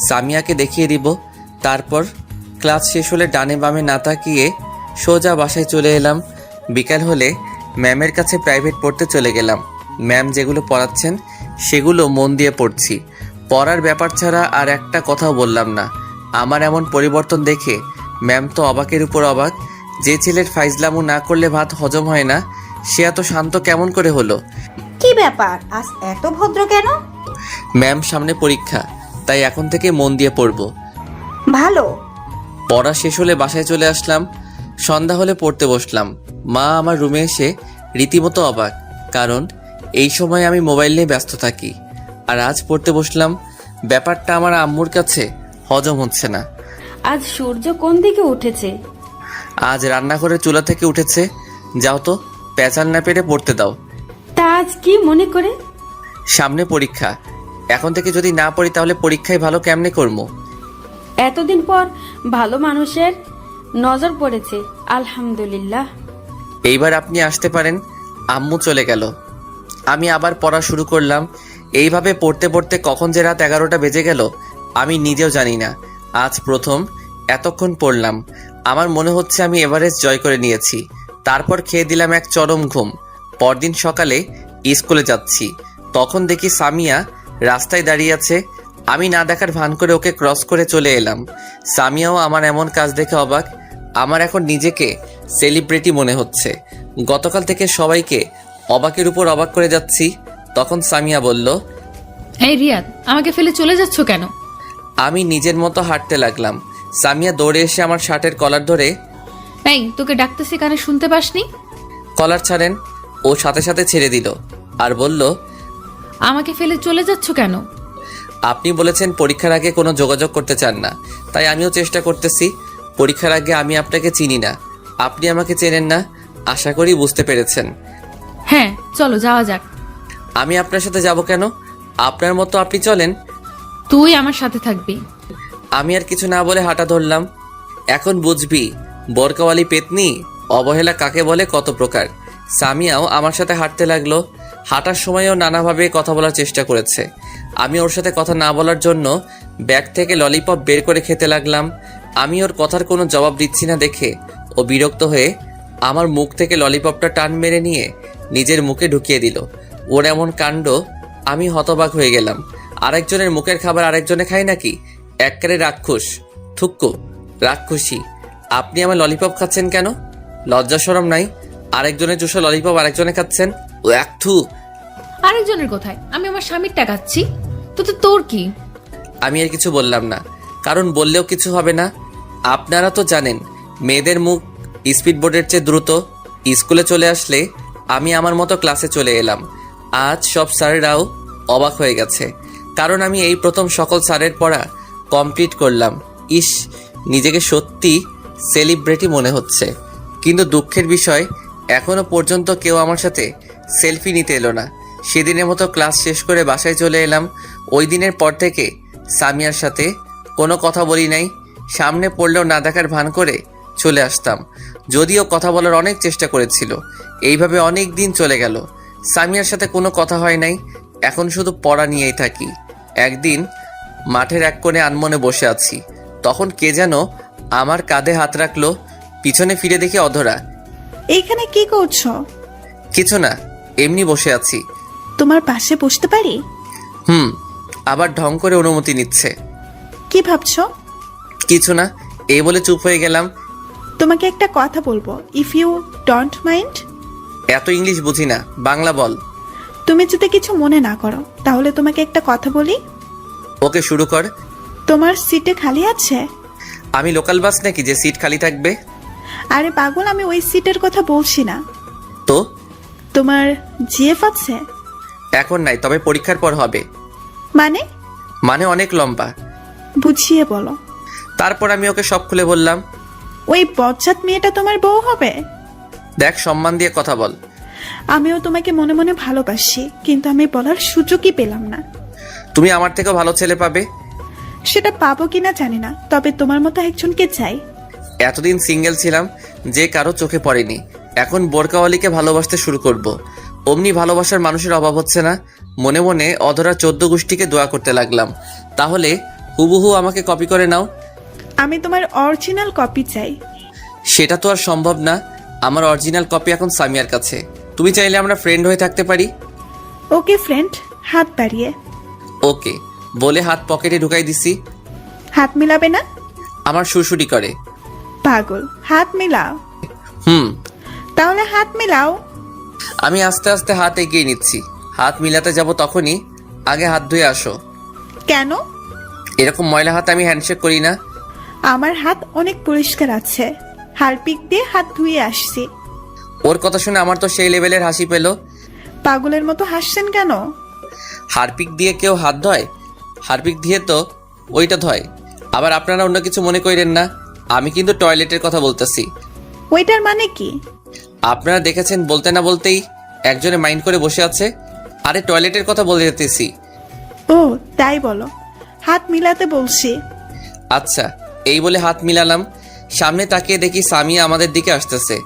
সামিয়াকে দেখিয়ে দিব। তারপর ক্লাস শেষ হলে ডানে বামে না তাকিয়ে সোজা বাসায় চলে এলাম। বিকাল হলে ম্যামের কাছে প্রাইভেট পড়তে চলে গেলাম। ম্যাম যেগুলো পড়াচ্ছেন সেগুলো মন দিয়ে পড়ছি। পড়ার ব্যাপার ছাড়া আর একটা কথাও বললাম না। আমার এমন পরিবর্তন দেখে ম্যাম তো অবাকের উপর অবাক। যে ছেলের ফাইজলামু না করলে ভাত হজম হয় না, সে এত শান্ত কেমন করে হলো? কি ব্যাপার, আজ এত ভদ্র কেন? ম্যাম সামনে পরীক্ষা, তাই এখন থেকে মন দিয়ে পড়ব। ভালো। পড়া শেষ হলে বাসায় চলে আসলাম। সন্ধ্যা হলে পড়তে বসলাম। মা আমার রুমে এসে রীতিমতো অবাক, কারণ এই সময় আমি মোবাইল নিয়ে ব্যস্ত থাকি। আর আজ পড়তে বসলাম। ব্যাপারটা আমার আম্মুর কাছে হজম হচ্ছে না। আজ সূর্য কোন দিকে উঠেছে? আজ রান্নাঘরের চুলা থেকে উঠেছে। যাও তো, পেঁচাল না পেরে পড়তে দাও। তা আজ কি মনে করে? সামনে পরীক্ষা, এখন থেকে যদি না পড়ি তাহলে পরীক্ষায় ভালো কেমনে করবো? এতদিন পর ভালো মানুষের নজর পড়েছে, আলহামদুলিল্লাহ। এইবার আপনি আসতে পারেন। আম্মু চলে গেল। আমি আবার পড়া শুরু করলাম। এইভাবে পড়তে পড়তে কখন যে রাত 11টা বেজে গেল আমি নিজেও জানি না। আজ প্রথম এতক্ষণ পড়লাম। আমার মনে হচ্ছে আমি এভারেস্ট জয় করে নিয়েছি। তারপর খেয়ে দিলাম এক চরম ঘুম। পরদিন সকালে স্কুলে যাচ্ছি, তখন দেখি সামিয়া রাস্তায় দাঁড়িয়ে আছে। আমি না দেখার ভান করে ওকে ক্রস করে চলে এলাম। সামিয়াও আমার এমন কাজ দেখে অবাক। আমার এখন নিজেকে সেলিব্রিটি মনে হচ্ছে। গতকাল থেকে সবাইকে অবাকের উপর অবাক করে যাচ্ছি। তখন সামিয়া বলল, এই রিয়াদ, আমাকে ফেলে চলে যাচ্ছ কেন? আমি নিজের মতো হাঁটতে লাগলাম। সামিয়া দৌড়ে এসে আমার শার্টের কলার ধরে, এই তোকে ডাকতেছি কানে শুনতে পাসনি? কলার ছাড়েন। ও সাথে সাথে ছেড়ে দিল আর বলল, আমাকে ফেলে চলে যাচ্ছ কেন? আপনি বলেছেন পরীক্ষার আগে কোনো যোগাযোগ করতে চান না, তাই আমিও চেষ্টা করতেছি। পরীক্ষার আগে আমি আপনাকে চিনি না, আপনি আমাকে চেনেন না, আশা করি বুঝতে পেরেছেন। হ্যাঁ চলো যাওয়া যাক। আমি আপনার সাথে যাব কেন? আপনার মতো আপনি চলেন। তুই আমার সাথে থাকবি। আমি আর কিছু না বলে হাঁটা ধরলাম। এখন বুঝবি বোরকাওয়ালি পেতনি অবহেলা কাকে বলে, কত প্রকার। সামিয়াও আমার সাথে হাঁটতে লাগলো। হাঁটার সময়ও নানাভাবে কথা বলার চেষ্টা করেছে। আমি ওর সাথে কথা না বলার জন্য ব্যাগ থেকে ললিপপ বের করে খেতে লাগলাম। আমি ওর কথার কোনো জবাব দিচ্ছি না দেখে ও বিরক্ত হয়ে আমার মুখ থেকে ললিপপটা টান মেরে নিয়ে নিজের মুখে ঢুকিয়ে দিল। ওর এমন কাণ্ড আমি হতবাক হয়ে গেলাম। আরেকজনের মুখের খাবার আরেকজনে খায় নাকি? একবারে রাক্ষস, থুক্কু, রাক্ষসী। আপনি আমার ললিপপ খাচ্ছেন কেন? লজ্জা শরম নাই? আরেকজনের চুষা ললিপপ আরেকজনে খাচ্ছেন। ও এক থু। আরেকজনের কোথায়? আমি আমার স্বামীর টাকা খাচ্ছি, তো তোর কি? আমি আর কিছু বললাম না, কারণ বললেও কিছু হবে না। আপনারা তো জানেন মেয়েদের মুখ স্পিড বোর্ডের চেয়ে দ্রুত। স্কুলে চলে আসলে আমি আমার মতো ক্লাসে চলে এলাম। আজ সব স্যারেরাও অবাক হয়ে গেছে, কারণ আমি এই প্রথম সকল স্যারের পড়া কমপ্লিট করলাম। ইস, নিজেকে সত্যি সেলিব্রিটি মনে হচ্ছে। কিন্তু দুঃখের বিষয়, এখনো পর্যন্ত কেউ আমার সাথে সেলফি নিতে এলো না। সেদিনের মতো ক্লাস শেষ করে বাসায় চলে এলাম। ওই দিনের পর থেকে সামিয়ার সাথে কোনো কথা বলি নাই। সামনে পড়লেও না দেখার ভান করে চলে আসতাম, যদিও কথা বলার অনেক চেষ্টা করেছিল। এইভাবে অনেক দিন চলে গেল, সামিয়ার সাথে কোনো কথা হয় নাই। এখন শুধু পড়া নিয়েই থাকি। একদিন মাঠের এক কোণে আনমনে বসে আছি, তখন কে যেন আমার কাঁধে হাত রাখলো। পিছনে ফিরে দেখি অধরা। এইখানে কি করছো? কিছু না, এমনি বসে আছি। তোমার পাশে বসতে পারি? আবার ঢং করে অনুমতি নিচ্ছে। কি ভাবছো? কিছু না, এই বলে চুপ হয়ে গেলাম। তোমাকে একটা কথা বলবো, ইফ ইউ ডোন্ট মাইন্ড। এত ইংলিশ বুঝি না, বাংলা বল। তুমি যদি কিছু মনে না করো তাহলে তোমাকে একটা কথা বলি। ওকে, শুরু কর। তোমার সিটে খালি আছে? আমি লোকাল বাস নাকি যে সিট খালি থাকবে? আরে পাগল, আমি ওই সিটের কথা বলছি না। তো তোমার জিএফ আছে? এখন নাই, তবে পরীক্ষার পর হবে। মানে? মানে অনেক লম্বা। বুঝিয়ে বলো। তারপর আমি ওকে সব খুলে বললাম। ওই বজ্জাত মেয়েটা তোমার বউ হবে? দেখ, সম্মান দিয়ে কথা বল। আমিও তোমাকে মনে মনে ভালোবাসি, কিন্তু আমি বলার সুযোগই পেলাম না। তুমি আমার থেকেও ভালো ছেলে পাবে। সেটা পাবো কিনা জানি না, তবে তোমার মতো একজনকে চাই। এতদিন সিঙ্গেল ছিলাম, যে কারো চোখে পড়েনি। এখন বোরকাওয়ালিকে ভালোবাসতে শুরু করব। অমনি ভালোবাসার মানুষের অভাব হচ্ছে না। মনে মনে অধরা 14 গোষ্ঠীকে দোয়া করতে লাগলাম, তাহলে হুবহু আমাকে কপি করে নাও। আমি তোমার অরিজিনাল কপি চাই। সেটা তো আর সম্ভব না। আমার অরিজিনাল কপি এখন সামিয়ার কাছে। তুমি চাইলে আমরা ফ্রেন্ড হয়ে থাকতে পারি। ওকে ফ্রেন্ড, হাত বাড়িয়ে। ওকে বলে হাত পকেটে ঢুকাই দিছি। হাত মিলাবে না? আমার সুরসুরি করে। পাগল, হাত মিলাও। তাহলে হাত মিলাও। আমি আস্তে আস্তে হাত এগিয়ে নিচ্ছি। হাত মিলাতে যাব তখনই আগে হাত ধুয়ে আসো। কেন? এরকম ময়লা হাত আমি হ্যান্ডশেক করি না। আমার হাত অনেক পরিষ্কার আছে, হারপিক দিয়ে হাত ধুয়ে আসছি। ওর কথা শুনে আমার তো সেই লেভেলের হাসি পেল। পাগলের মতো হাসছেন কেন? হারপিক দিয়ে কেউ হাত ধয়? হারপিক দিয়ে তো ওইটা ধয়। আবার আপনারা অন্য কিছু মনে করেন না, আমি কিন্তু টয়লেটের কথা বলতেছি। ওইটার মানে কি? আপনারা দেখেছেন বলতে না বলতেই একজনে মাইন্ড করে বসে আছে। আরে টয়লেটের কথা বলে যেতেছি। ও তাই বলো, হাত মিলাতে বলছি। আচ্ছা, এই বলে হাত মিলালাম। সামনে তাকিয়ে দেখি সামিয়া আমাদের দিকে আসতেছে।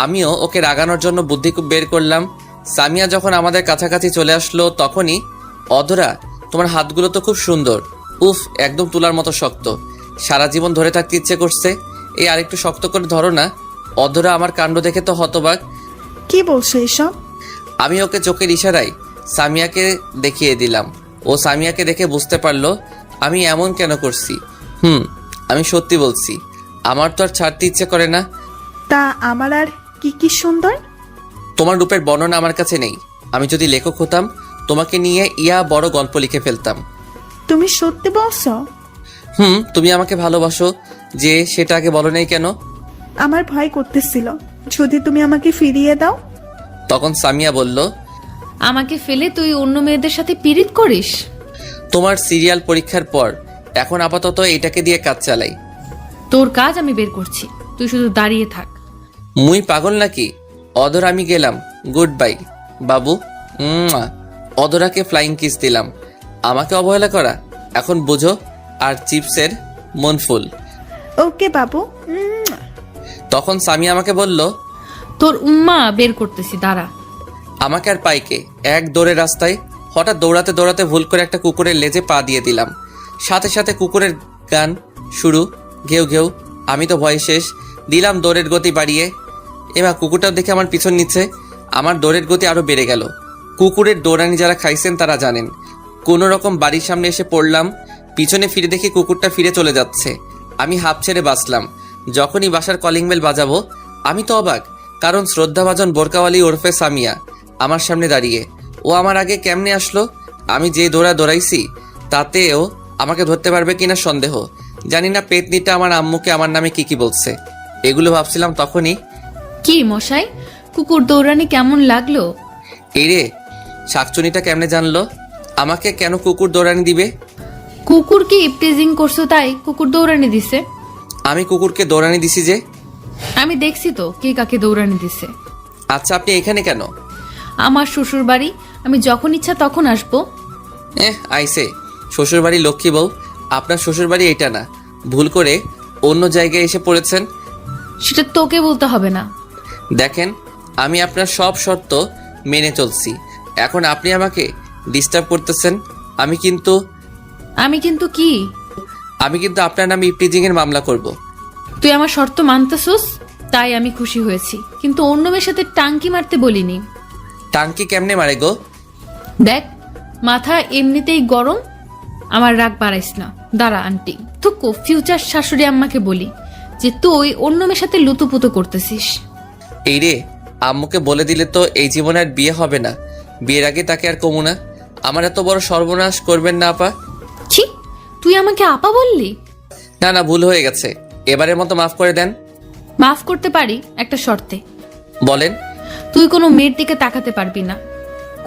আমিও ওকে রাগানোর জন্য বুদ্ধি বের করলাম। সামিয়া যখন আমাদের কাছাকাছি চলে আসলো তখনই, অধরা তোমার হাতগুলো তো খুব সুন্দর, উফ একদম তুলার মতো শক্ত, সারা জীবন ধরে থাকতে ইচ্ছে করছে, এই আরেকটু শক্ত করে ধরো না। অধরা আমার কাণ্ড দেখে তো হতবাক। কি বলছো এসব? আমি ওকে চোখের ইশারায় সামিয়াকে দেখিয়ে দিলাম। ও সামিয়াকে দেখে বুঝতে পারলো আমি এমন কেন করছি। আমি সত্যি বলছি, আমার তো আর ছাড়তে ইচ্ছে করে না। তা আমার আর কি কি সুন্দর? তোমার রূপের বর্ণনা আমার কাছে নেই। আমি যদি লেখক হতাম তোমাকে নিয়ে বড় গল্প লিখে ফেলতাম। তুমি সত্যি বলছো? তুমি আমাকে ভালোবাসো যে, সেটা আগে বলো নাই কেন? আমার ভয় করতেছিল যদি তুমি আমাকে ফিরিয়ে দাও। তখন সামিয়া বলল, আমাকে ফেলে তুই অন্য মেয়েদের সাথে পীড়িত করিস? তোমার সিরিয়াল পরীক্ষার পর এখন আপাতত এটাকে দিয়ে কাজ চালাই। তোর কাজ আমি বের করছি, তুই শুধু দাঁড়িয়ে থাক। মুই পাগল নাকি? অদর আমি গেলাম, গুড বাই বাবু। অদরাকে ফ্লাইং কিস দিলাম। আমাকে অবহেলা করা এখন বুঝো। আর চিপসের মন ফুল। ওকে বাবু। তখন স্বামী আমাকে বলল, তোর উম্মা বের করতেছি, দাঁড়া। আমাকে আর পাইকে এক দৌড়ে রাস্তায় হঠাৎ দৌড়াতে দৌড়াতে ভুল করে একটা কুকুরের লেজে পা দিয়ে দিলাম। সাথে সাথে কুকুরের গান শুরু, ঘেউ ঘেউ। আমি তো ভয়ে শেষ, দিলাম দৌড়ের গতি বাড়িয়ে। এবার কুকুরটাও দেখে আমার পিছন নিচ্ছে। আমার দৌড়ের গতি আরো বেড়ে গেল। কুকুরের দৌড়ানি যারা খাইছেন তারা জানেন। কোনো রকম বাড়ির সামনে এসে পড়লাম। পিছনে ফিরে দেখি কুকুরটা ফিরে চলে যাচ্ছে। আমি হাঁপ ছেড়ে বাঁচলাম। যখনই বাসার কলিং বেল বাজাবো আমি তো অবাক, কারণ শ্রদ্ধাভাজন বোরকাওয়ালি ওরফে সামিয়া আমার সামনে দাঁড়িয়ে। ও আমার আগে কেমনে আসলো? আমি যে দৌড়াইছি তাতেও আমাকে ধরতে পারবে কিনা সন্দেহ। জানি না পেতনিটা আমার আম্মুকে আমার নামে কি বলছে। এগুলো ভাবছিলাম তখনই। কি মশাই, কুকুর দৌড়ানি কেমন লাগলো? এই রে, শাকচুনিটা কেমনে জানলো আমাকে কেন কুকুর দৌড়ানি দিবে? কুকুর কি ইপটিজিং করছো তাই কুকুর দৌড়ানি দিছে? আমি কুকুরকে দৌড়ানি দিছি যে? আমি দেখছি তো কে কাকে দৌড়ানি দিছে। আচ্ছা, আপনি এখানে কেন? আমার শ্বশুর বাড়ি, আমি যখন ইচ্ছা তখন আসবো। আইসে শ্বশুরবাড়ি লক্ষ্মী বউ। আপনার শ্বশুরবাড়ি এটা না, ভুল করে অন্য জায়গায় এসে পড়েছেন। সেটা তোকে বলতে হবে না। দেখেন, আমি আপনার সব শর্ত মেনে চলছি। এখন আপনি আমাকে ডিস্টার্ব করতেছেন। আমি কিন্তু কি? আমি কিন্তু আপনার নামে ইপটিজিং এর মামলা করব। তুই আমার শর্ত মানতেছস তাই আমি খুশি হয়েছি, কিন্তু অন্য মেয়ের সাথে টাঙ্কি মারতে বলিনি। টাঙ্কি কেমনে মারে গো? দেখ, মাথা এমনিতেই গরম, আমার রাগ বাড়াইস না। দাঁড়া আন্টি, থুকো ফিউচার শাশুড়ি আম্মাকে বলি যে তুই অন্য মেয়ের সাথে লুতুপুতু করতেছিস। এই রে, আম্মুকে বলে দিলে তো এই জীবনে আর বিয়ে হবে না। বিয়ের আগে তাকে আর কমু না। আমার এত বড় সর্বনাশ করবেন না আপা। ছি, তুই আমাকে আপা বললি? না না, ভুল হয়ে গেছে, এবারের মতো মাফ করে দেন। মাফ করতে পারি একটা শর্তে। বলেন। তুই কোনো মেয়ের দিকে তাকাতে পারবি না,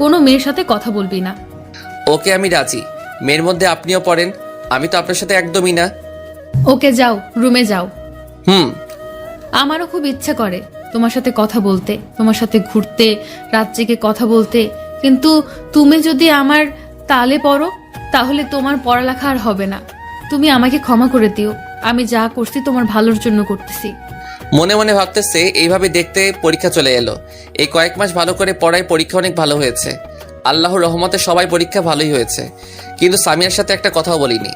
কোনো মেয়ের সাথে কথা বলবি না। ওকে, আমি রাজি। মেয়ের মধ্যে আপনিও পড়েন। আমি তো আপনার সাথে একদমই না। ওকে, যাও, রুমে যাও। হুম। আমারও খুব ইচ্ছা করে তোমার সাথে কথা বলতে, তোমার সাথে ঘুরতে, রাত জেগে কথা বলতে, কিন্তু তুমি যদি আমার তালে পড়ো তাহলে তোমার পড়ালেখা আর হবে না। তুমি আমাকে ক্ষমা করে দিও, আমি যা করছি তোমার ভালোর জন্য করতেছি। মনে মনে ভাবতেছে এইভাবে দেখতে পরীক্ষা চলে এলো। এই কয়েক মাস ভালো করে পড়ায় পরীক্ষা অনেক ভালো হয়েছে। আল্লাহর রহমতে সবাই পরীক্ষা ভালোই হয়েছে, কিন্তু সামিয়ার সাথে একটা কথাও বলিনি।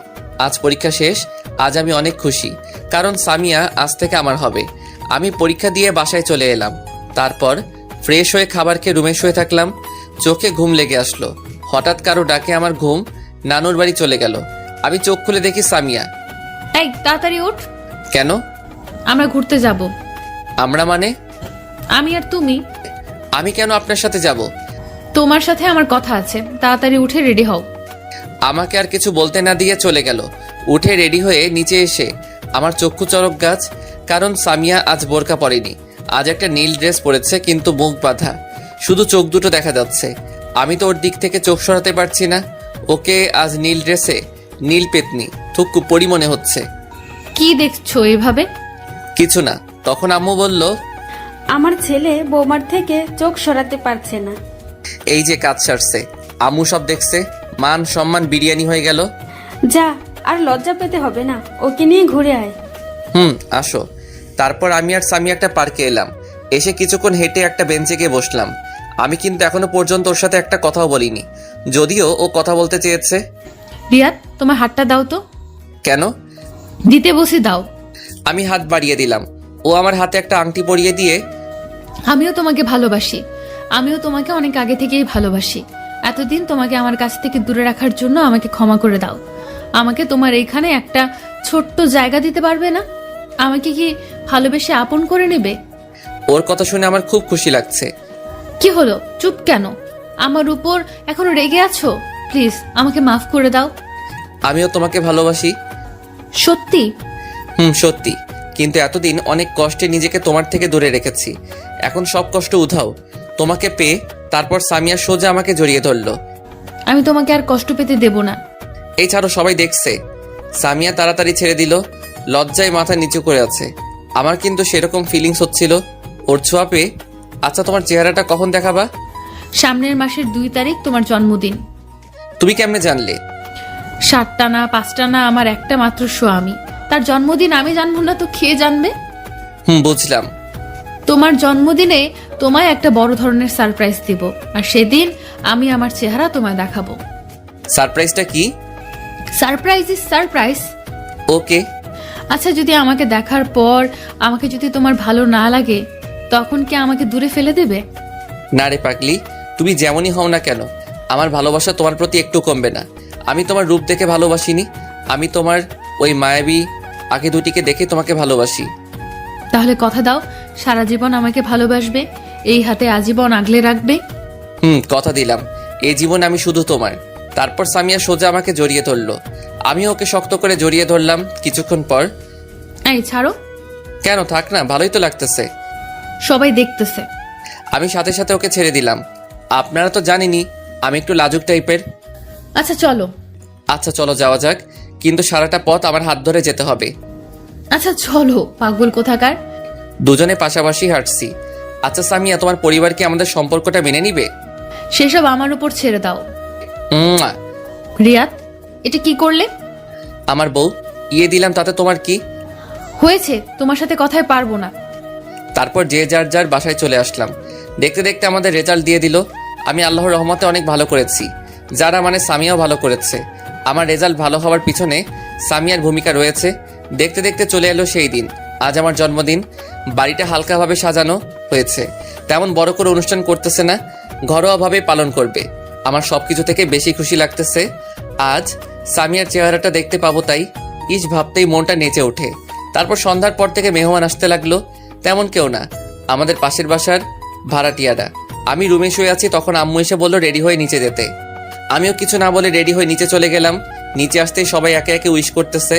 আজ পরীক্ষা শেষ। আজ আমি অনেক খুশি, কারণ সামিয়া আজ থেকে আমার হবে। আমি পরীক্ষা দিয়ে বাসায় চলে এলাম। তারপর ফ্রেশ হয়ে খাবার খেয়ে রুমে শুয়ে থাকলাম। চোখে ঘুম লেগে আসলো। হঠাৎ কারো ডাকে আমার ঘুম নানুর বাড়ি চলে গেল। আমি চোখ খুলে দেখি সামিয়া। এই তাড়াতাড়ি ওঠ। কেন? আমরা ঘুরতে যাব। আমরা মানে? আমি আর তুমি। আমি কেন আপনার সাথে যাব? তোমার সাথে আমার কথা আছে, তাড়াতাড়ি উঠে রেডি হও। আমাকে আর কিছু বলতে না দিয়ে চলে গেল। উঠে রেডি হয়ে নিচে এসে আমার চক্ষু চড়ক গাছ, কারণ সামিয়া আজ বোরকা পরেনি। আজ একটা নীল ড্রেস পরেছে, কিন্তু মুখ বাঁধা, শুধু চোখ দুটো দেখা যাচ্ছে। আমি তো ওর দিক থেকে চোখ সরাতে পারছি না। ওকে আজ নীল ড্রেসে নীল পেতনি থুক্কু পরি মনে হচ্ছে। কি দেখছো এভাবে? কিছু না। তখন আম্মু বলল, আমার ছেলে বৌমার থেকে চোখ সরাতে পারছে না। এই যে কাজ সারছে, আম্মু সব দেখছে, মান সম্মান বিরিয়ানি হয়ে গেল। যা, আর লজ্জা পেতে হবে না, ওকে নিয়ে ঘুরে আয়। আসো। তারপর আমি আর সামি একটা পার্কে এলাম। এসে কিছুক্ষণ হেঁটে একটা বেঞ্চে গিয়ে বসলাম। আমি কিন্তু এখনো পর্যন্ত ওর সাথে একটা কথাও বলিনি, যদিও ও কথা বলতে চেয়েছে। রিয়াদ, তোমার হাতটা দাও তো। কেন? দিতে বসে দাও। আমি হাত বাড়িয়ে দিলাম। ও আমার হাতে একটা আংটি পরিয়ে দিয়ে, আমিও তোমাকে ভালোবাসি, আমিও তোমাকে অনেক আগে থেকেই ভালোবাসি। এতদিন তোমাকে আমার কাছ থেকে দূরে রাখার জন্য আমাকে ক্ষমা করে দাও। আমাকে তোমার এইখানে একটা ছোট্ট জায়গা দিতে পারবে না? আমাকে কি ভালোবেসে আপন করে নেবে? ওর কথা শুনে আমার খুব খুশি লাগছে। কি হলো, চুপ কেন? আমার উপর এখনো রেগে আছো? প্লিজ আমাকে মাফ করে দাও। আমিও তোমাকে ভালোবাসি। সত্যি? সত্যি। কিন্তু এতদিন অনেক কষ্টে নিজেকে তোমার থেকে দূরে রেখেছি। এখন সব কষ্ট উধাও তোমাকে পেয়ে। তারপর সামিয়া সোজা আমাকে জড়িয়ে ধরলো। আমি তোমাকে আর কষ্ট পেতে দেব না। এই ছাড়ো, সবাই দেখছে। সামিয়া তাড়াতাড়ি ছেড়ে দিল, লজ্জায় মাথা নিচু করে আছে। আমার কিন্তু সেরকম ফিলিংস হচ্ছিল ওর ছোঁয়া পেয়ে। আচ্ছা, তোমার চেহারাটা কখন দেখাবা? সামনের মাসের 2 তারিখ তোমার জন্মদিন। তুমি কেমনে জানলে? 7টা না 5টা না, আমার একটা মাত্র স্বামী, তার জন্মদিন আমি জানবো না তো কে জানবে? বুঝলাম। তোমার জন্মদিনে তোমায় একটা বড় ধরনের সারপ্রাইজ দিব, আর সেদিন আমি আমার চেহারা তোমায় দেখাবো। সারপ্রাইজটা কি? Surprise is surprise. ওকে। আচ্ছা, যদি আমাকে দেখার পর আমাকে যদি তোমার ভালো না লাগে, তখন কি আমাকে দূরে ফেলে দেবে? না রে পাগলি, তুমি যেমনই হও না কেন, আমার ভালোবাসা তোমার প্রতি একটু কমবে না। আমি তোমার রূপ দেখে ভালোবাসিনি, আমি তোমার ওই মায়াবী আঁখি দুটিকে দেখে তোমাকে ভালোবাসি। তাহলে কথা দাও, সারা জীবন আমাকে ভালোবাসবে, এই হাতে আজীবন আগলে রাখবে। কথা দিলাম, এই জীবন আমি শুধু তোমার। তারপর সামিয়া সোজা আমাকে জড়িয়ে ধরলো, আমি ওকে শক্ত করে জড়িয়ে ধরলাম। কিছুক্ষণ পর, এই ছাড়ো। কেন, থাক না, ভালোই তো লাগতেছে। সবাই দেখতেছে। আমি সাথে সাথে ওকে ছেড়ে দিলাম। আপনারা তো জানেনই আমি একটু লাজুক টাইপের। আচ্ছা চলো। আচ্ছা চলো, যাওয়া যাক, কিন্তু সারাটা পথ আমার হাত ধরে যেতে হবে। আচ্ছা চলো, পাগল কোথাকার। দুজনে পাশাপাশি হাঁটছি। আচ্ছা সামিয়া, তোমার পরিবার কি আমাদের সম্পর্কটা মেনে নিবে? সেসব আমার উপর ছেড়ে দাও। উম্মা। রিয়াদ, এটা কি করলে? আমার বউ ইয়ে দিলাম, তাতে তোমার কি হয়েছে? তোমার সাথে কথায় পারবো না। তারপর যে যার যার বাসায় চলে আসলাম। দেখতে দেখতে আমাদের রেজাল্ট দিয়ে দিল। আমি আল্লাহর রহমতে অনেক ভালো করেছি, যারা মানে সামিয়াও ভালো করেছে। আমার রেজাল্ট ভালো হওয়ার পিছনে সামিয়ার ভূমিকা রয়েছে। দেখতে দেখতে চলে এলো সেই দিন। আজ আমার জন্মদিন। বাড়িটা হালকাভাবে সাজানো হয়েছে, তেমন বড় করে অনুষ্ঠান করতেছে না, ঘরোয়াভাবে পালন করবে। আমার সবকিছু থেকে বেশি খুশি লাগতেছে আজ সামিয়ার চেহারাটা দেখতে পাবো, তাই ইস ভাবতেই মনটা নেচে ওঠে। তারপর সন্ধ্যার পর থেকে মেহমান আসতে লাগলো। তেমন কেউ না, আমাদের পাশের বাসার ভাড়াটিয়ারা। আমি রুমে শুয়ে আছি, তখন আম্মু এসে বললো রেডি হয়ে নিচে যেতে। আমিও কিছু না বলে রেডি হয়ে নিচে চলে গেলাম। নিচে আসতেই সবাই একে একে উইশ করতেছে,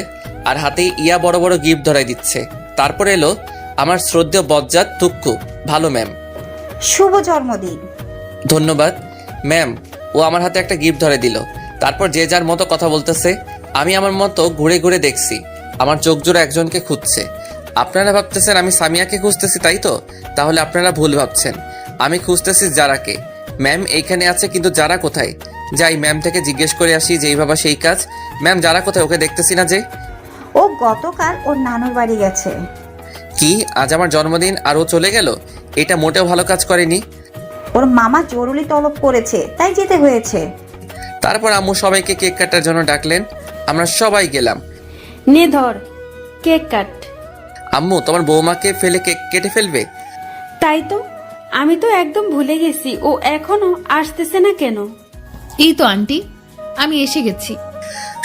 আর হাতে ইয়া বড় বড় গিফট ধরাই দিচ্ছে। তারপর এলো আমার শ্রদ্ধেয় বজ্জাত তুক্কু। ভালো ম্যাম। শুভ জন্মদিন। ধন্যবাদ ম্যাম। ও আমার হাতে একটা গিফট ধরে দিল। তারপর যে যার মতো কথা বলতেছে। আমি আমার মতো ঘুরে ঘুরে দেখছি, আমার চোখ জোড়া একজনকে খুঁজছে। আপনারা ভাবতেছেন আমি সামিয়াকে খুঁজতেছি, তাই তো? তাহলে আপনারা ভুল ভাবছেন, আমি খুঁজতেছি যারাকে। ম্যাম এইখানে আছে, কিন্তু যারা কোথায়? যাই ম্যাম থেকে জিজ্ঞেস করে আসি, যেই ভাবা সেই কাজ। ম্যাম যারা কোথায়? ওকে দেখতেছি না যে। ও গতকাল ওর নানুর বাড়ি গেছে। কি, আজ আমার জন্মদিন আর ও চলে গেল? এটা মোটেও ভালো কাজ করেনি। ওর মামা জরুরি তলব করেছে, তাই যেতে হয়েছে। তারপর আম্মু সবাইকে কেক কাটার জন্য ডাকলেন। আমরা সবাই গেলাম। নে ধর কেক কাট। আম্মু, তোমার বৌমাকে ফেলে কেক কেটে ফেলবে? তাই তো, আমি তো একদম ভুলে গেছি, ও এখনো আসতেছে না কেন? এই তো আন্টি, আমি এসে গেছি।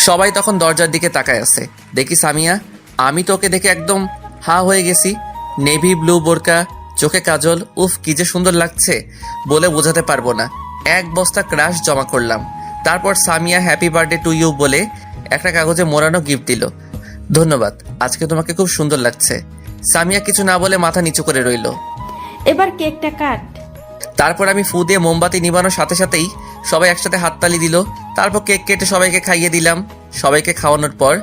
সবাই তখন দরজার দিকে তাকায় আছে। দেখি সামিয়া, আমি তো ওকে দেখে একদম হা হয়ে গেছি। নেভি ব্লু বোরকা, চোখে কাজল, উফ কি যে সুন্দর লাগছে, বলে বোঝাতে পারবো না। এক বস্তা ক্রাশ জমা করলাম। তারপর Samia happy birthday to you বলে একটা কাগজে মোড়ানো গিফট দিল। ধন্যবাদ, আজকে তোমাকে খুব সুন্দর লাগছে। সামিয়া কিছু না বলে মাথা নিচু করে রইল। এবার কেকটা কাট। তারপর আমি ফু দিয়ে মোমবাতি নিবানোর সাথে সাথেই সবাই একসাথে হাততালি দিল। তারপর কেক কেটে সবাইকে খাইয়ে দিলাম। সবাইকে খাওয়ানোর পর,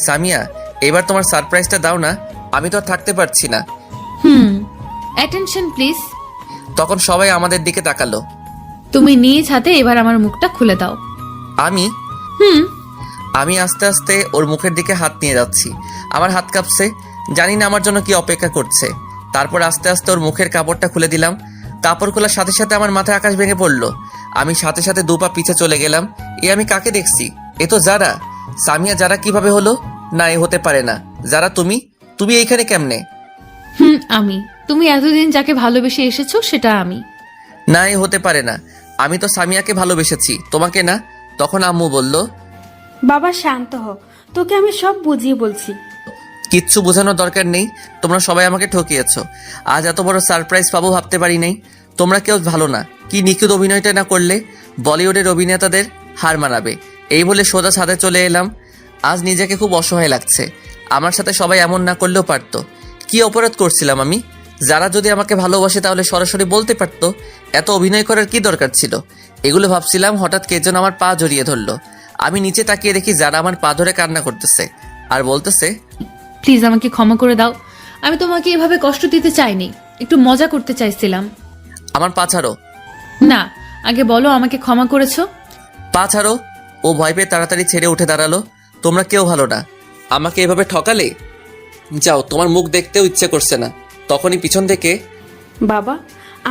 সামিয়া এবার তোমার সারপ্রাইজটা দাও না, আমি তো আর থাকতে পারছি না। Attention please. তখন সবাই আমাদের দিকে তাকালো। তুমি নিজ হাতে এবার আমার মুখটা খুলে দাও। আমি আস্তে আস্তে ওর মুখের দিকে হাত নিয়ে যাচ্ছি। আমার হাত কাঁপছে, জানি না আমার জন্য কি অপেক্ষা করছে। তারপর আস্তে আস্তে ওর মুখের কাপড়টা খুলে দিলাম। কাপড় খোলার সাথে সাথে আমার মাথায় আকাশ ভেঙে পড়লো। আমি সাথে সাথে 2 পা পিছে চলে গেলাম। আমি কাকে দেখছি? এ তো যারা। সামিয়া যারা কিভাবে হলো? না, এ হতে পারে না। যারা তুমি এইখানে কেমনে? আমি। তুমি এতদিন যাকে ভালোবেসে এসেছো সেটা আমি। না, এ হতে পারে না। আমি তো সামিয়াকে ভালোবেসেছি, তোমাকে না। তখন আম্মু বলল, বাবা শান্ত হ, তোকে আমি সব বুঝিয়ে বলছি। কিচ্ছু বোঝানোর দরকার নেই, তোমরা সবাই আমাকে ঠকিয়েছো। আজ এত বড় সারপ্রাইজ পাবো ভাবতে পারি নাই। তোমরা কেউ ভালো না। কি নিখুঁত অভিনয়টা না করলে বলিউডের অভিনেতাদের হার মানাবে। এই বলে সোজা ছাদে চলে এলাম। আজ নিজেকে খুব অসহায় লাগছে। আমার সাথে সবাই এমন না করলেও পারতো। কি অপরাধ করছিলাম আমি? যারা যদি আমাকে ভালোবাসে তাহলে সরাসরি বলতে পারতো। এত অভিনয় করার কি দরকার ছিল? এগুলো ভাবছিলাম, হঠাৎ কে যেন আমার পা জড়িয়ে ধরলো। আমি নিচে তাকিয়ে দেখি যারা আমার পা ধরে কান্না করতেছে আর বলতেছে, প্লিজ আমাকে ক্ষমা করে দাও, আমি তোমাকে এভাবে কষ্ট দিতে চাইনি, একটু মজা করতে চাইছিলাম। আমার পা ছাড়ো, না, আগে বলো আমাকে ক্ষমা করেছো। পা ছাড়ো। ও ভয় পেয়ে তাড়াতাড়ি ছেড়ে উঠে দাঁড়ালো। তোমরা কেউ ভালো না, আমাকে এভাবে ঠকালে। যাও, তোমার মুখ দেখতেও ইচ্ছে করছে না। তখনই পিছন থেকে, বাবা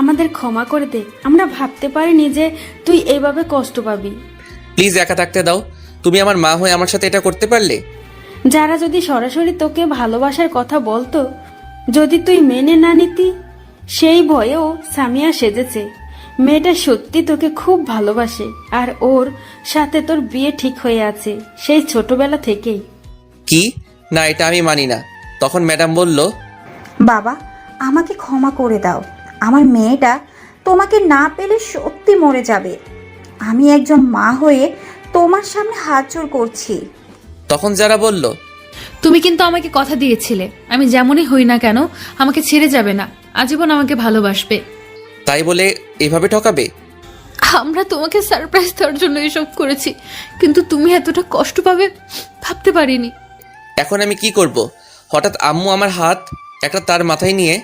আমাদের ক্ষমা করে দে, আমরা ভাবতে পারিনি যে তুই এইভাবে কষ্ট পাবি। প্লিজ একা থাকতে দাও। তুমি আমার মা হয়ে আমার সাথে এটা করতে পারলে? যারা যদি সরাসরি তোকে ভালোবাসার কথা বলতো, যদি তুই মেনে না নিতি, সেই ভয়েও সামিয়া সেজেছে। মেয়েটা সত্যি তোকে খুব ভালোবাসে আর ওর সাথে তোর বিয়ে ঠিক হয়ে আছে সেই ছোটবেলা থেকেই। কি না, এটা আমি মানি না। তখন ম্যাডাম বলল, বাবা আমাকে ক্ষমা করে দাও, আমার মেয়েটা তোমাকে না পেলে সত্যি মরে যাবে। আমি একজন মা হয়ে তোমার সামনে হাত জোড় করছি। তখন যারা বলল, তুমি কিন্তু আমাকে কথা দিয়েছিলে আমি যেমনই হই না কেন আমাকে ছেড়ে যাবে না, আজীবন আমাকে ভালোবাসবে। তাই বলে এভাবে ঠকাবে? আমরা তোমাকে সারপ্রাইজ দেওয়ার জন্য এসব করেছি, কিন্তু তুমি এতটা কষ্ট পাবে ভাবতে পারিনি। এখন আমি কি করব? হঠাৎ আম্মু আমার হাত একটা তার মাথায় নিয়ে,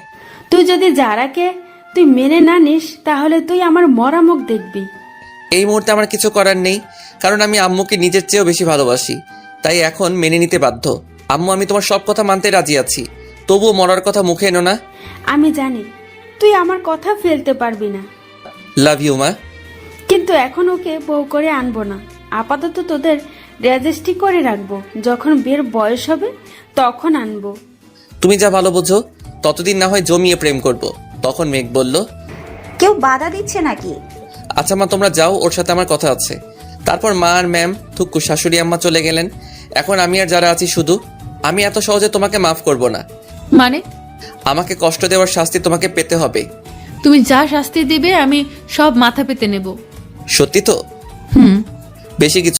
তুই যদি যারাকে তুই মেনে না নিস তাহলে তুই আমার মরা মুখ দেখবি। এই মুহূর্তে আমার কিছু করার নেই, কারণ আমি আম্মুকে নিজের চেয়েও বেশি ভালোবাসি। তাই এখন মেনে নিতে বাধ্য। আম্মু, আমি তোমার সব কথা মানতে রাজি আছি, তবুও মরার কথা মুখে এনো না। আমি জানি তুই আমার কথা ফেলতে পারবি না, লাভ ইউ মা। কিন্তু এখন ওকে বউ করে আনবো না। আপাতত তোদের রেজিস্ট্রি করে রাখবো, যখন বিয়ের বয়স হবে তখন আনবো। তুমি যা ভালো বোঝো, ততদিন না হয় জমিয়ে প্রেম করব। তখন মেঘ বলল, কেউ বাধা দিচ্ছে নাকি? আচ্ছা মা, তোমরা যাও, ওর সাথে আমার কথা আছে। তারপর মা আর ম্যাম, থুক্কু, শাশুড়ি আম্মা চলে গেলেন। এখন আমি আর যারা আছি শুধু। আমি এত সহজে তোমাকে মাফ করব না। মানে? আমাকে কষ্ট দেওয়ার শাস্তি তোমাকে পেতে হবে। তুমি যা শাস্তি দিবে আমি সব মাথা পেতে নেব। সত্যি তো? হুম। বেশি কিছু